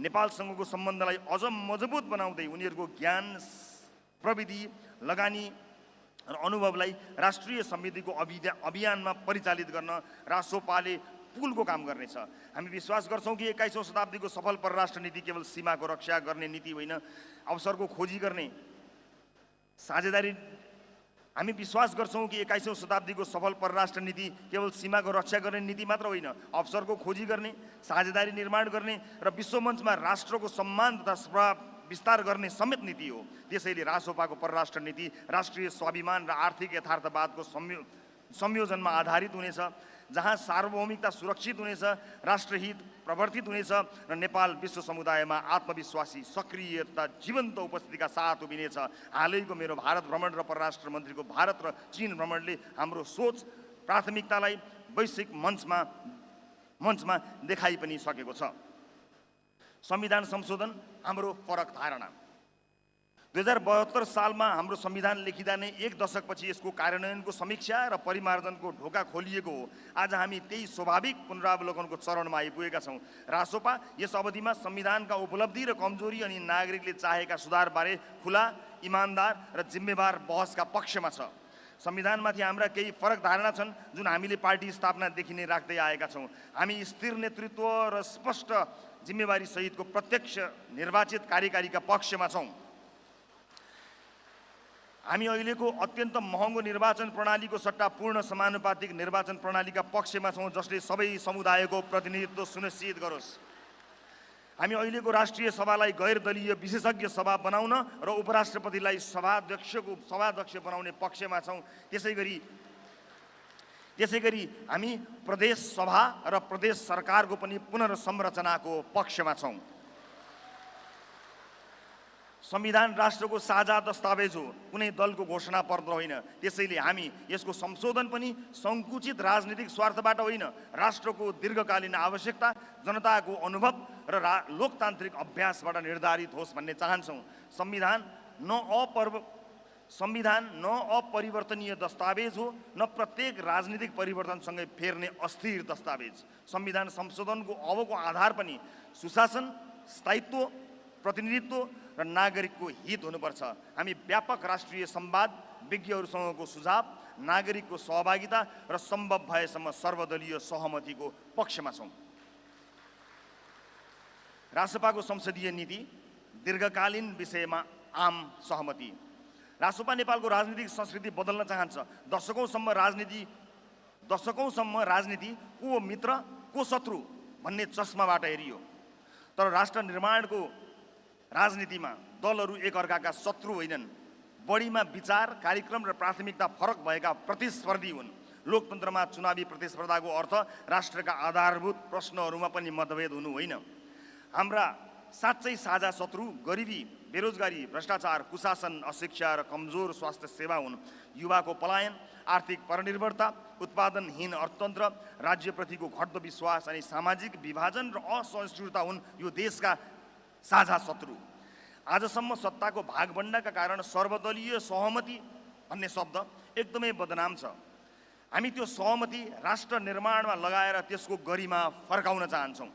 नेपालसँगको सम्बन्धलाई अझ मजबुत बनाउँदै उनीहरूको ज्ञान, प्रविधि, लगानी र अनुभवलाई राष्ट्रिय समृद्धिको अभियानमा परिचालित गर्न रासोपाले पुलको काम गर्नेछ। हामी विश्वास गर्छौँ कि 21औं शताब्दीको सफल परराष्ट्र नीति केवल सीमाको रक्षा गर्ने नीति होइन, अवसरको खोजी गर्ने साझेदारी। हामी विश्वास गर्छौँ कि 21औं शताब्दीको सफल परराष्ट्र नीति केवल सीमाको रक्षा गर्ने नीति मात्र होइन, अवसरको खोजी गर्ने, साझेदारी निर्माण गर्ने र विश्वमञ्चमा राष्ट्रको सम्मान तथा प्रभाव विस्तार गर्ने समेत नीति हो। त्यसैले रासोपाको परराष्ट्र नीति राष्ट्रिय स्वाभिमान र आर्थिक यथार्थवादको संयोजनमा आधारित हुनेछ, जहाँ सार्वभौमिकता सुरक्षित हुनेछ, राष्ट्रहित प्रवर्तित हुनेछ र नेपाल विश्व समुदायमा आत्मविश्वासी, सक्रिय तथा जीवन्त उपस्थितिका साथ उभिनेछ। हालैको मेरो भारत भ्रमण र परराष्ट्र मन्त्रीको भारत र चीन भ्रमणले हाम्रो सोच, प्राथमिकतालाई वैश्विक मञ्चमा देखाइ पनि सकेको छ। संविधान संशोधन हाम्रो फरक धारणा। 2072 सालमा हाम्रो संविधान लेखिँदा नै एक दशकपछि यसको कार्यान्वयनको समीक्षा र परिमार्जनको ढोका खोलिएको हो। आज हामी त्यही स्वाभाविक पुनरावलोकनको चरणमा आइपुगेका छौँ। रासोपा यस अवधिमा संविधानका उपलब्धि र कमजोरी अनि नागरिकले चाहेका सुधारबारे खुला, इमान्दार र जिम्मेवार बहसका पक्षमा छ। संविधानमाथि हाम्रा केही फरक धारणा छन् जुन हामीले पार्टी स्थापनादेखि नै राख्दै आएका छौँ। हामी स्थिर नेतृत्व र स्पष्ट जिम्मेवारी सहितको प्रत्यक्ष निर्वाचित कार्यकारीका पक्षमा छौँ। हामी अहिलेको अत्यन्त महँगो निर्वाचन प्रणालीको सट्टा पूर्ण समानुपातिक निर्वाचन प्रणालीका पक्षमा छौँ, जसले सबै समुदायको प्रतिनिधित्व सुनिश्चित गरोस्। हामी अहिलेको राष्ट्रिय सभालाई गैर दलीय विशेषज्ञ सभा बनाउन र उपराष्ट्रपतिलाई सभाध्यक्ष बनाउने पक्षमा छौँ। त्यसै गरी हामी प्रदेश सभा र प्रदेश सरकारको पनि पुनर्संरचनाको पक्षमा छौँ। संविधान राष्ट्रको साझा दस्तावेज हो, कुनै दलको घोषणा पत्र होइन। त्यसैले हामी यसको संशोधन पनि सङ्कुचित राजनीतिक स्वार्थबाट होइन, राष्ट्रको दीर्घकालीन आवश्यकता, जनताको अनुभव र लोकतान्त्रिक अभ्यासबाट निर्धारित होस् भन्ने चाहन्छौँ। संविधान न अपरिवर्तनीय दस्तावेज हो, न प्रत्येक राजनीतिक परिवर्तनसँगै फेर्ने अस्थिर दस्तावेज। संविधान संशोधनको अबको आधार पनि सुशासन, स्थायित्व, प्रतिनिधित्व र नागरिकको हित हुनुपर्छ। हामी व्यापक राष्ट्रिय संवाद, विज्ञहरूसँगको सुझाव, नागरिकको सहभागिता र सम्भव भएसम्म सर्वदलीय सहमतिको पक्षमा छौँ। रासोपाको संसदीय नीति दीर्घकालीन विषयमा आम सहमति। रासोपा नेपालको राजनीतिक संस्कृति बदल्न चाहन्छ। दशकौँसम्म राजनीति को मित्र को शत्रु भन्ने चस्माबाट हेरियो, तर राष्ट्र निर्माणको राजनीतिमा दलहरू एकअर्काका शत्रु होइनन्, बढीमा विचार, कार्यक्रम र प्राथमिकता फरक भएका प्रतिस्पर्धी हुन्। लोकतन्त्रमा चुनावी प्रतिस्पर्धाको अर्थ राष्ट्रका आधारभूत प्रश्नहरूमा पनि मतभेद हुनु होइन। हाम्रा साँच्चै साझा शत्रु गरिबी, बेरोजगारी, भ्रष्टाचार, कुशासन, अशिक्षा र कमजोर स्वास्थ्य सेवा हुन्। युवाको पलायन, आर्थिक परनिर्भरता, उत्पादनहीन अर्थतन्त्र, राज्यप्रतिको घट्दो विश्वास अनि सामाजिक विभाजन र असहिष्णुता हुन् यो देशका साझा शत्रु। आजसम्म सत्ताको भागभण्डाका कारण सर्वदलीय सहमति भन्ने शब्द एकदमै बदनाम छ। हामी त्यो सहमति राष्ट्र निर्माणमा लगाएर त्यसको गरिमा फर्काउन चाहन्छौँ।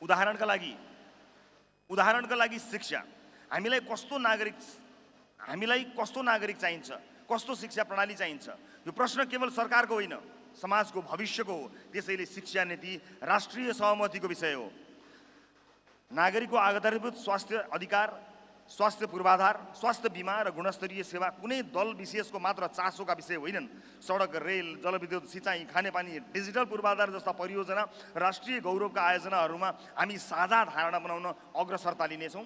उदाहरणका लागि शिक्षा। हामीलाई कस्तो नागरिक चाहिन्छ, कस्तो शिक्षा प्रणाली चाहिन्छ? यो प्रश्न केवल सरकारको होइन, समाजको भविष्यको हो। त्यसैले शिक्षा नीति राष्ट्रिय सहमतिको विषय हो। नागरिकको आधारभूत स्वास्थ्य अधिकार, स्वास्थ्य पूर्वाधार, स्वास्थ्य बीमा र गुणस्तरीय सेवा कुनै दल विशेषको मात्र चासोका विषय होइनन्। सडक, रेल, जलविद्युत, सिँचाइ, खानेपानी, डिजिटल पूर्वाधार जस्ता परियोजना राष्ट्रिय गौरवका आयोजनाहरूमा हामी साझा धारणा बनाउन अग्रसरता लिनेछौँ।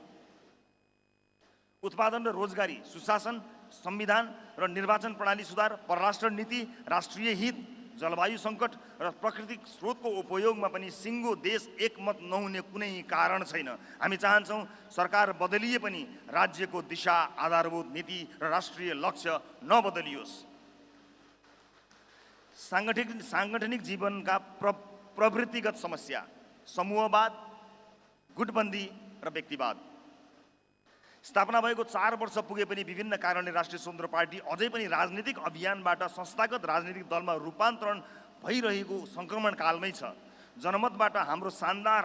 उत्पादन र रोजगारी, सुशासन, संविधान र निर्वाचन प्रणाली सुधार, परराष्ट्र नीति, राष्ट्रिय हित, जलवायु सङ्कट र प्राकृतिक स्रोतको उपयोगमा पनि सिङ्गो देश एकमत नहुने कुनै कारण छैन। हामी चाहन्छौँ सरकार बदलिए पनि राज्यको दिशा, आधारभूत नीति र राष्ट्रिय लक्ष्य नबदलियोस्। साङ्गठनिक जीवनका प्रवृत्तिगत समस्या, समूहवाद, गुटबन्दी र व्यक्तिवाद। स्थापना भएको 4 वर्ष पुगे पनि विभिन्न कारणले राष्ट्रिय स्वतन्त्र पार्टी अझै पनि राजनीतिक अभियानबाट संस्थागत राजनीतिक दलमा रूपान्तरण भइरहेको सङ्क्रमणकालमै छ। जनमतबाट हाम्रो शानदार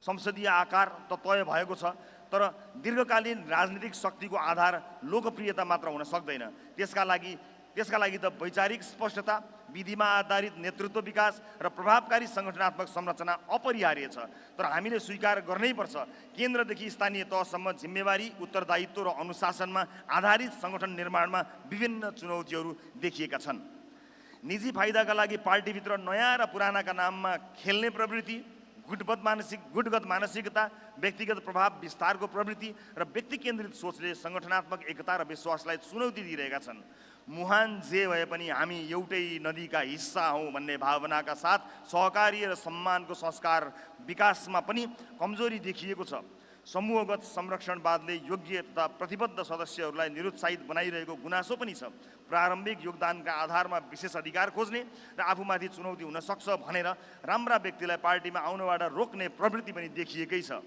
संसदीय आकार त तय भएको छ, तर दीर्घकालीन राजनीतिक शक्तिको आधार लोकप्रियता मात्र हुन सक्दैन। त्यसका लागि त वैचारिक स्पष्टता, विधिमा आधारित नेतृत्व विकास र प्रभावकारी सङ्गठनात्मक संरचना अपरिहार्य छ। तर हामीले स्वीकार गर्नै पर्छ, केन्द्रदेखि स्थानीय तहसम्म जिम्मेवारी, उत्तरदायित्व र अनुशासनमा आधारित सङ्गठन निर्माणमा विभिन्न चुनौतीहरू देखिएका छन्। निजी फाइदाका लागि पार्टीभित्र नयाँ र पुरानाका नाममा खेल्ने प्रवृत्ति, गुटगत मानसिकता, व्यक्तिगत प्रभाव विस्तारको प्रवृत्ति र व्यक्ति केन्द्रित सोचले सङ्गठनात्मक एकता र विश्वासलाई चुनौती दिइरहेका छन्। मुहान जे भए पनि हामी एउटै नदीका हिस्सा हौँ भन्ने भावनाका साथ सहकारी र सम्मानको संस्कार विकासमा पनि कमजोरी देखिएको छ। समूहगत संरक्षणवादले योग्य तथा प्रतिबद्ध सदस्यहरूलाई निरुत्साहित बनाइरहेको गुनासो पनि छ। प्रारम्भिक योगदानका आधारमा विशेष अधिकार खोज्ने र आफूमाथि चुनौती हुन सक्छ भनेर राम्रा व्यक्तिलाई पार्टीमा आउनबाट रोक्ने प्रवृत्ति पनि देखिएकै छ।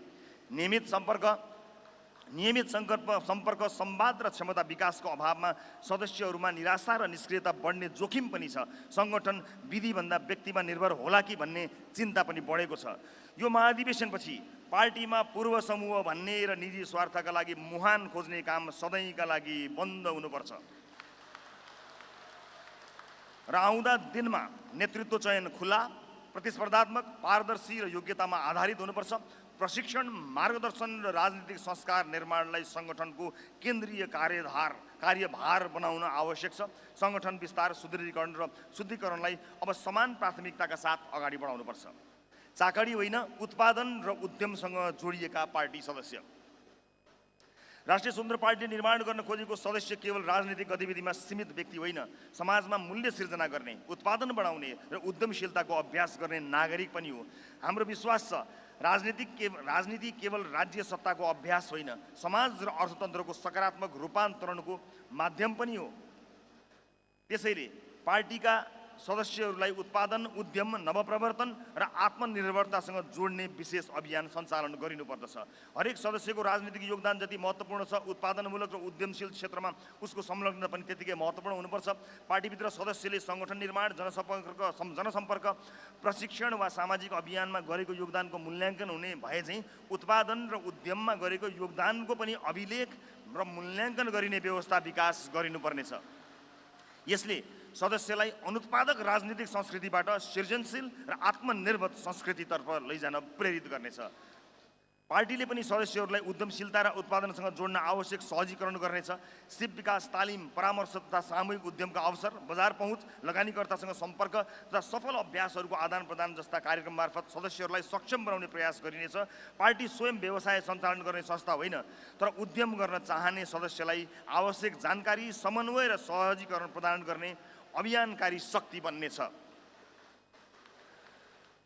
नियमित सम्पर्क, संवाद र क्षमता विकासको अभावमा सदस्यहरूमा निराशा र निष्क्रियता बढ्ने जोखिम पनि छ। सङ्गठन विधिभन्दा व्यक्तिमा निर्भर होला कि भन्ने चिन्ता पनि बढेको छ। यो महाधिवेशनपछि पार्टीमा पूर्व समूह भन्ने र निजी स्वार्थका लागि मुहान खोज्ने काम सधैँका लागि बन्द हुनुपर्छ र आउँदा दिनमा नेतृत्व चयन खुला, प्रतिस्पर्धात्मक, पारदर्शी र योग्यतामा आधारित हुनुपर्छ। प्रशिक्षण, मार्गदर्शन र राजनीतिक संस्कार निर्माणलाई सङ्गठनको केन्द्रीय कार्यभार बनाउन आवश्यक छ। सङ्गठन विस्तार, सुदृढीकरण र शुद्धिकरणलाई अब समान प्राथमिकताका साथ अगाडि बढाउनुपर्छ। चाकडी होइन, उत्पादन र उद्यमसँग जोडिएका पार्टी सदस्य। राष्ट्रिय स्वतन्त्र पार्टी निर्माण गर्न खोजेको सदस्य केवल राजनीतिक गतिविधिमा सीमित व्यक्ति होइन, समाजमा मूल्य सिर्जना गर्ने, उत्पादन बढाउने र उद्यमशीलताको अभ्यास गर्ने नागरिक पनि हो। हाम्रो विश्वास छ राजनीति केवल राज्य सत्ताको अभ्यास होइन, समाज र अर्थतन्त्रको सकारात्मक रूपान्तरणको माध्यम पनि हो। त्यसैले पार्टीका सदस्यहरूलाई उत्पादन, उद्यम, नवप्रवर्तन र आत्मनिर्भरतासँग जोड्ने विशेष अभियान सञ्चालन गरिनुपर्दछ। हरेक सदस्यको राजनीतिक योगदान जति महत्त्वपूर्ण छ, उत्पादनमूलक र उद्यमशील क्षेत्रमा उसको संलग्नता पनि त्यतिकै महत्त्वपूर्ण हुनुपर्छ। पार्टीभित्र सदस्यले सङ्गठन निर्माण, जनसम्पर्क, प्रशिक्षण वा सामाजिक अभियानमा गरेको योगदानको मूल्याङ्कन हुने भए चाहिँ उत्पादन र उद्यममा गरेको योगदानको पनि अभिलेख र मूल्याङ्कन गरिने व्यवस्था विकास गरिनुपर्नेछ। यसले सदस्यलाई अनुत्पादक राजनीतिक संस्कृतिबाट सृजनशील र आत्मनिर्भर संस्कृतितर्फ लैजान प्रेरित गर्नेछ। पार्टीले पनि सदस्यहरूलाई उद्यमशीलता र उत्पादनसँग जोड्न आवश्यक सहजीकरण गर्नेछ। सिप विकास तालिम, परामर्श तथा सामूहिक उद्यमका अवसर, बजार पहुँच, लगानीकर्तासँग सम्पर्क तथा सफल अभ्यासहरूको आदान प्रदान जस्ता कार्यक्रम मार्फत सदस्यहरूलाई सक्षम बनाउने प्रयास गरिनेछ। पार्टी स्वयं व्यवसाय सञ्चालन गर्ने संस्था होइन, तर उद्यम गर्न चाहने सदस्यलाई आवश्यक जानकारी, समन्वय र सहजीकरण प्रदान गर्ने अभियानकारी शक्ति बन्नेछ।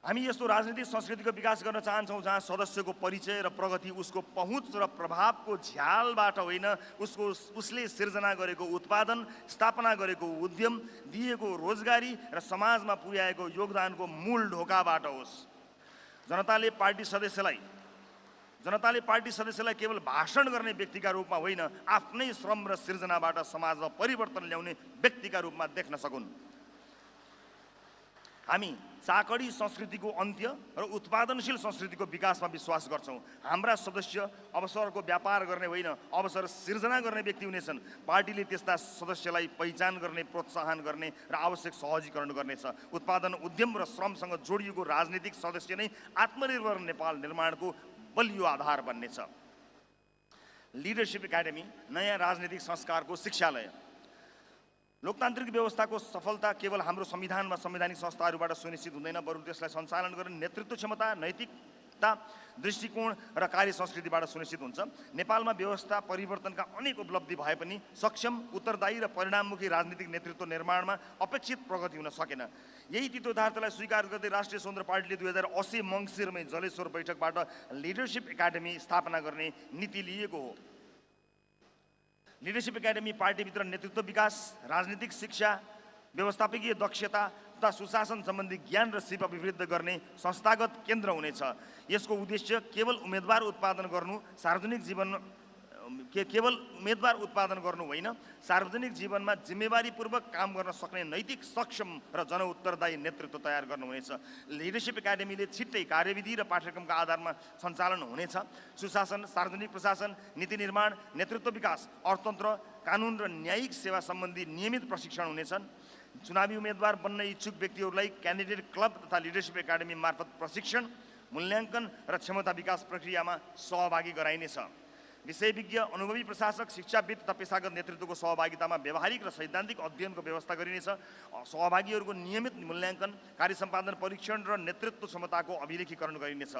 हामी यस्तो राजनीतिक संस्कृतिको विकास गर्न चाहन्छौँ जहाँ सदस्यको परिचय र प्रगति उसको पहुँच र प्रभावको झ्यालबाट होइन, उसले सिर्जना गरेको उत्पादन, स्थापना गरेको उद्यम, दिएको रोजगारी र समाजमा पुर्याएको योगदानको मूल ढोकाबाट होस्। जनताले पार्टी सदस्यलाई केवल भाषण गर्ने व्यक्तिका रूपमा होइन, आफ्नै श्रम र सृजनाबाट समाजमा परिवर्तन ल्याउने व्यक्तिका रूपमा देख्न सकुन्। हामी चाकडी संस्कृतिको अन्त्य र उत्पादनशील संस्कृतिको विकासमा विश्वास गर्छौँ। हाम्रा सदस्य अवसरको व्यापार गर्ने होइन, अवसर सिर्जना गर्ने व्यक्ति हुनेछन्। पार्टीले त्यस्ता सदस्यलाई पहिचान गर्ने, प्रोत्साहन गर्ने र आवश्यक सहजीकरण गर्नेछ। उत्पादन, उद्यम र श्रमसँग जोडिएको राजनीतिक सदस्य नै आत्मनिर्भर नेपाल निर्माणको बलियो आधार बन्नेछ। लिडरसिप एकाडेमी नयाँ राजनीतिक संस्कारको शिक्षालय। लोकतान्त्रिक व्यवस्थाको सफलता केवल हाम्रो संविधान वा संवैधानिक संस्थाहरूबाट सुनिश्चित हुँदैन, बरु त्यसलाई सञ्चालन गर्ने नेतृत्व क्षमता, नैतिकता, दृष्टिकोण र कार्य संस्कृतिबाट सुनिश्चित हुन्छ। नेपालमा व्यवस्था परिवर्तनका अनेक उपलब्धि भए पनि सक्षम, उत्तरदायी र परिणाममुखी राजनीतिक नेतृत्व निर्माणमा अपेक्षित प्रगति हुन सकेन। यही तीतो यथार्थलाई स्वीकार गर्दै राष्ट्रिय स्वतन्त्र पार्टीले 2080 मङ्सिरमै जलेश्वर बैठकबाट लिडरसिप एकाडेमी स्थापना गर्ने नीति लिएको हो। लिडरसिप एकाडेमी पार्टीभित्र नेतृत्व विकास, राजनीतिक शिक्षा, व्यवस्थापकीय दक्षता तथा सुशासन सम्बन्धी ज्ञान र सिप अभिवृद्धि गर्ने संस्थागत केन्द्र हुनेछ। यसको उद्देश्य केवल उम्मेदवार उत्पादन गर्नु होइन, सार्वजनिक जीवनमा जिम्मेवारीपूर्वक काम गर्न सक्ने नैतिक, सक्षम र जनउत्तरदायी नेतृत्व तयार गर्नु हुनेछ। लिडरसिप एकाडेमीले छिट्टै कार्यविधि र पाठ्यक्रमका आधारमा सञ्चालन हुनेछ। सुशासन, सार्वजनिक प्रशासन, नीति निर्माण, नेतृत्व विकास, अर्थतन्त्र, कानुन र न्यायिक सेवा सम्बन्धी नियमित प्रशिक्षण हुनेछन्। चुनावी उम्मेदवार बन्न इच्छुक व्यक्तिहरूलाई क्यान्डिडेट क्लब तथा लिडरसिप एकाडेमी मार्फत प्रशिक्षण, मूल्याङ्कन र क्षमता विकास प्रक्रियामा सहभागी गराइनेछ। विषयविज्ञ, अनुभवी प्रशासक, शिक्षाविद तथा पेशागत नेतृत्वको सहभागितामा व्यावहारिक र सैद्धान्तिक अध्ययनको व्यवस्था गरिनेछ। सहभागीहरूको नियमित मूल्याङ्कन, कार्य सम्पादन परीक्षण र नेतृत्व क्षमताको अभिलेखीकरण गरिनेछ।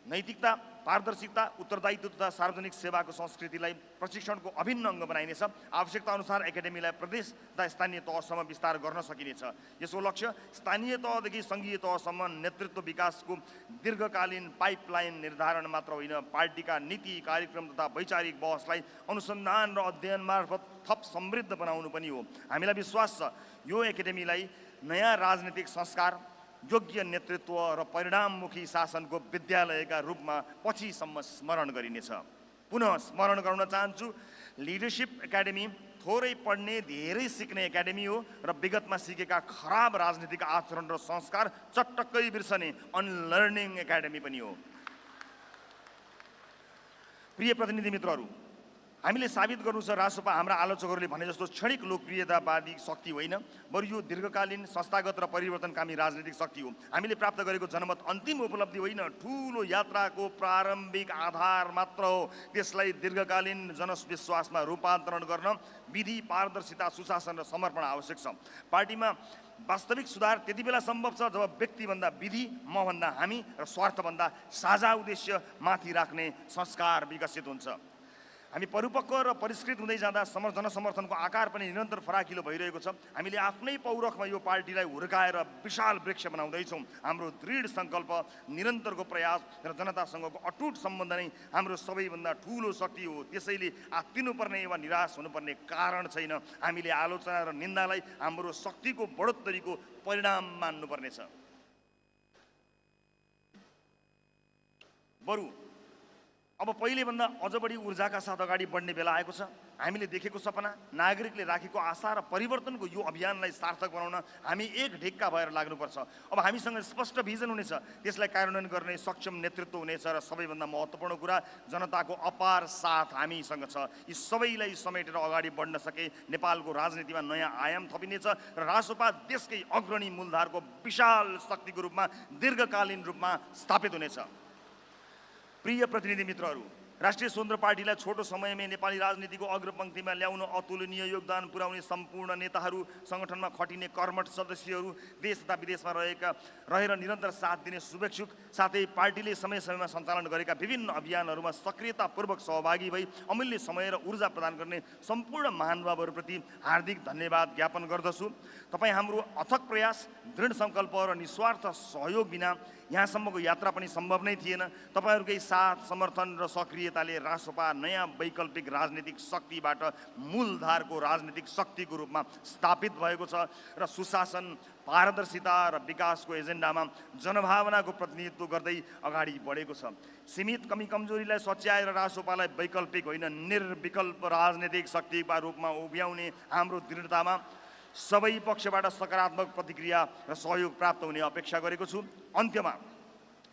नैतिकता, पारदर्शिता, उत्तरदायित्व तथा सार्वजनिक सेवाको संस्कृतिलाई प्रशिक्षणको अभिन्न अङ्ग बनाइनेछ। आवश्यकता अनुसार एकाडेमीलाई प्रदेश तथा स्थानीय तहसम्म विस्तार गर्न सकिनेछ। यसको लक्ष्य स्थानीय तहदेखि सङ्घीय तहसम्म नेतृत्व विकासको दीर्घकालीन पाइपलाइन निर्धारण मात्र होइन, पार्टीका नीति, कार्यक्रम तथा वैचारिक बहसलाई अनुसन्धान र अध्ययन मार्फत थप समृद्ध बनाउनु पनि हो। हामीलाई विश्वास छ यो एकाडेमीलाई नयाँ राजनीतिक संस्कार, योग्य नेतृत्व र परिणाममुखी शासनको विद्यालयका रूपमा पछिसम्म स्मरण गरिनेछ। पुनः स्मरण गराउन चाहन्छु, लिडरसिप एकाडेमी थोरै पढ्ने, धेरै सिक्ने एकाडेमी हो र विगतमा सिकेका खराब राजनीतिक आचरण र संस्कार चटक्कै बिर्सने अनलर्निङ एकाडेमी पनि हो। प्रिय प्रतिनिधि मित्रहरू, हामीले साबित गर्नु छ रासोपा हाम्रा आलोचकहरूले भने जस्तो क्षणिक लोकप्रियतावादी शक्ति होइन, बरु यो दीर्घकालीन, संस्थागत र परिवर्तनकामी राजनीतिक शक्ति हो। हामीले प्राप्त गरेको जनमत अन्तिम उपलब्धि होइन, ठुलो यात्राको प्रारम्भिक आधार मात्र हो। त्यसलाई दीर्घकालीन जनविश्वासमा रूपान्तरण गर्न विधि, पारदर्शिता, सुशासन र समर्पण आवश्यक छ। पार्टीमा वास्तविक सुधार त्यति बेला सम्भव छ जब व्यक्तिभन्दा विधि, मभन्दा हामी र स्वार्थभन्दा साझा उद्देश्य माथि राख्ने संस्कार विकसित हुन्छ। हामी परिपक्व र परिष्कृत हुँदै जाँदा जनसमर्थनको आकार पनि निरन्तर फराकिलो भइरहेको छ। हामीले आफ्नै पौरखमा यो पार्टीलाई हुर्काएर विशाल वृक्ष बनाउँदैछौँ। हाम्रो दृढ सङ्कल्प, निरन्तरको प्रयास र जनतासँगको अटुट सम्बन्ध नै हाम्रो सबैभन्दा ठुलो शक्ति हो। त्यसैले आत्तिनुपर्ने वा निराश हुनुपर्ने कारण छैन। हामीले आलोचना र निन्दालाई हाम्रो शक्तिको बढोत्तरीको परिणाम मान्नुपर्नेछ। बरु अब पहिलेभन्दा अझ बढी ऊर्जाका साथ अगाडि बढ्ने बेला आएको छ। हामीले देखेको सपना, नागरिकले राखेको आशा र परिवर्तनको यो अभियानलाई सार्थक बनाउन हामी एक ढिक्का भएर लाग्नुपर्छ। अब हामीसँग स्पष्ट भिजन हुनेछ, त्यसलाई कार्यान्वयन गर्ने सक्षम नेतृत्व हुनेछ र सबैभन्दा महत्त्वपूर्ण कुरा, जनताको अपार साथ हामीसँग छ। यी सबैलाई समेटेर अगाडि बढ्न सके नेपालको राजनीतिमा नयाँ आयाम थपिनेछ र रासोपा देशकै अग्रणी मूलधारको विशाल शक्तिको रूपमा दीर्घकालीन रूपमा स्थापित हुनेछ। प्रिय प्रतिनिधि मित्रहरू, राष्ट्रिय स्वतन्त्र पार्टीलाई छोटो समयमै नेपाली राजनीतिको अग्रपङ्क्तिमा ल्याउन अतुलनीय योगदान पुर्याउने सम्पूर्ण नेताहरू, सङ्गठनमा खटिने कर्मठ सदस्यहरू, देश तथा विदेशमा रहेर निरन्तर साथ दिने शुभेच्छुक, साथै पार्टीले समय समयमा सञ्चालन गरेका विभिन्न अभियानहरूमा सक्रियतापूर्वक सहभागी भई अमूल्य समय र ऊर्जा प्रदान गर्ने सम्पूर्ण महानुभावहरूप्रति हार्दिक धन्यवाद ज्ञापन गर्दछु। तपाईँ हाम्रो अथक प्रयास, दृढ सङ्कल्प र निस्वार्थ सहयोग बिना यहाँसम्मको यात्रा पनि सम्भव नै थिएन। तपाईँहरूकै साथ, समर्थन र सक्रियताले रासोपा नयाँ वैकल्पिक राजनीतिक शक्तिबाट मूलधारको राजनीतिक शक्तिको रूपमा स्थापित भएको छ र सुशासन, पारदर्शिता र विकासको एजेन्डामा जनभावनाको प्रतिनिधित्व गर्दै अगाडि बढेको छ। सीमित कमी कमजोरीलाई सच्याएर रासोपालाई वैकल्पिक होइन, निर्विकल्प राजनीतिक शक्तिका रूपमा उभ्याउने हाम्रो दृढतामा सबै पक्षबाट सकारात्मक प्रतिक्रिया र सहयोग प्राप्त हुने अपेक्षा गरेको छु। अन्त्यमा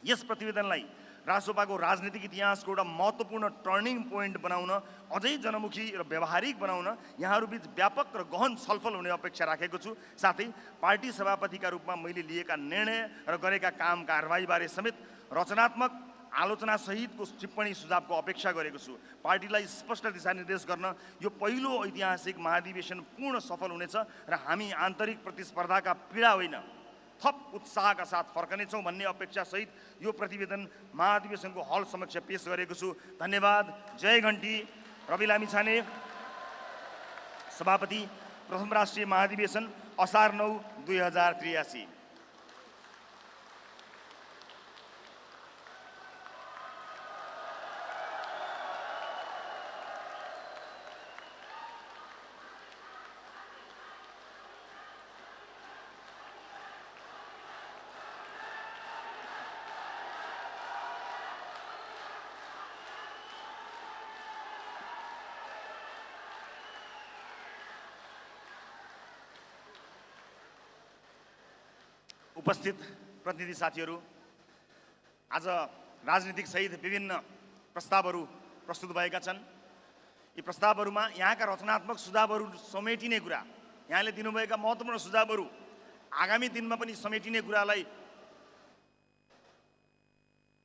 यस प्रतिवेदनलाई रासोपाको राजनीतिक इतिहासको एउटा महत्त्वपूर्ण टर्निङ पोइन्ट बनाउन, अझै जनमुखी र व्यावहारिक बनाउन यहाँहरूबीच व्यापक र गहन छलफल हुने अपेक्षा राखेको छु। साथै पार्टी सभापतिका रूपमा मैले लिएका निर्णय र गरेका काम कारबाहीबारे समेत रचनात्मक आलोचना सहितको टिप्पणी सुझावको अपेक्षा गरेको छु। पार्टीलाई स्पष्ट दिशानिर्देश गर्न यो पहिलो ऐतिहासिक महाधिवेशन पूर्ण सफल हुनेछ र हामी आन्तरिक प्रतिस्पर्धाका पीडा होइन, थप उत्साहका साथ फर्कनेछौँ भन्ने अपेक्षा सहित यो प्रतिवेदन महाधिवेशनको हल समक्ष पेश गरेको छु। धन्यवाद। जय घण्टी। रवि लामिछाने, सभापति, प्रथम राष्ट्रिय महाधिवेशन, असार 9, 2083। उपस्थित प्रतिनिधि साथीहरू, आज राजनीतिक सहित विभिन्न प्रस्तावहरू प्रस्तुत भएका छन्। यी प्रस्तावहरूमा यहाँका रचनात्मक सुझावहरू समेटिने कुरा, यहाँले दिनुभएका महत्त्वपूर्ण सुझावहरू आगामी दिनमा पनि समेटिने कुरालाई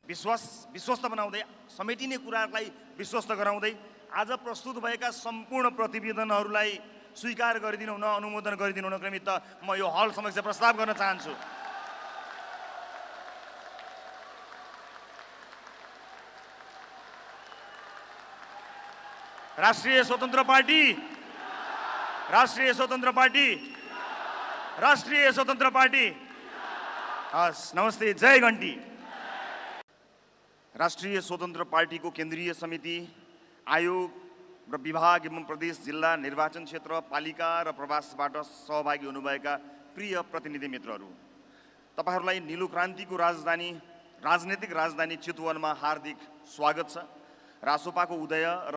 विश्वस्त बनाउँदै, समेटिने कुरालाई विश्वस्त गराउँदै आज प्रस्तुत भएका सम्पूर्ण प्रतिवेदनहरूलाई स्वीकार गरिदिनु हुन, अनुमोदन गरिदिनु हुनको निमित्त म यो हल समक्ष प्रस्ताव गर्न चाहन्छु। राष्ट्रिय स्वतन्त्र पार्टी, राष्ट्रिय स्वतन्त्र पार्टी, राष्ट्रिय स्वतन्त्र पार्टी। हस्, नमस्ते। जय घण्टी। राष्ट्रिय स्वतन्त्र पार्टीको केन्द्रीय समिति, आयोग र विभाग एवं प्रदेश, जिल्ला, निर्वाचन क्षेत्र, पालिका र प्रवासबाट सहभागी हुनुभएका प्रिय प्रतिनिधि मित्रहरू, तपाईहरूलाई नीलो क्रान्तिको राजधानी, राजनीतिक राजधानी चितवनमा हार्दिक स्वागत छ। रासोपाको उदय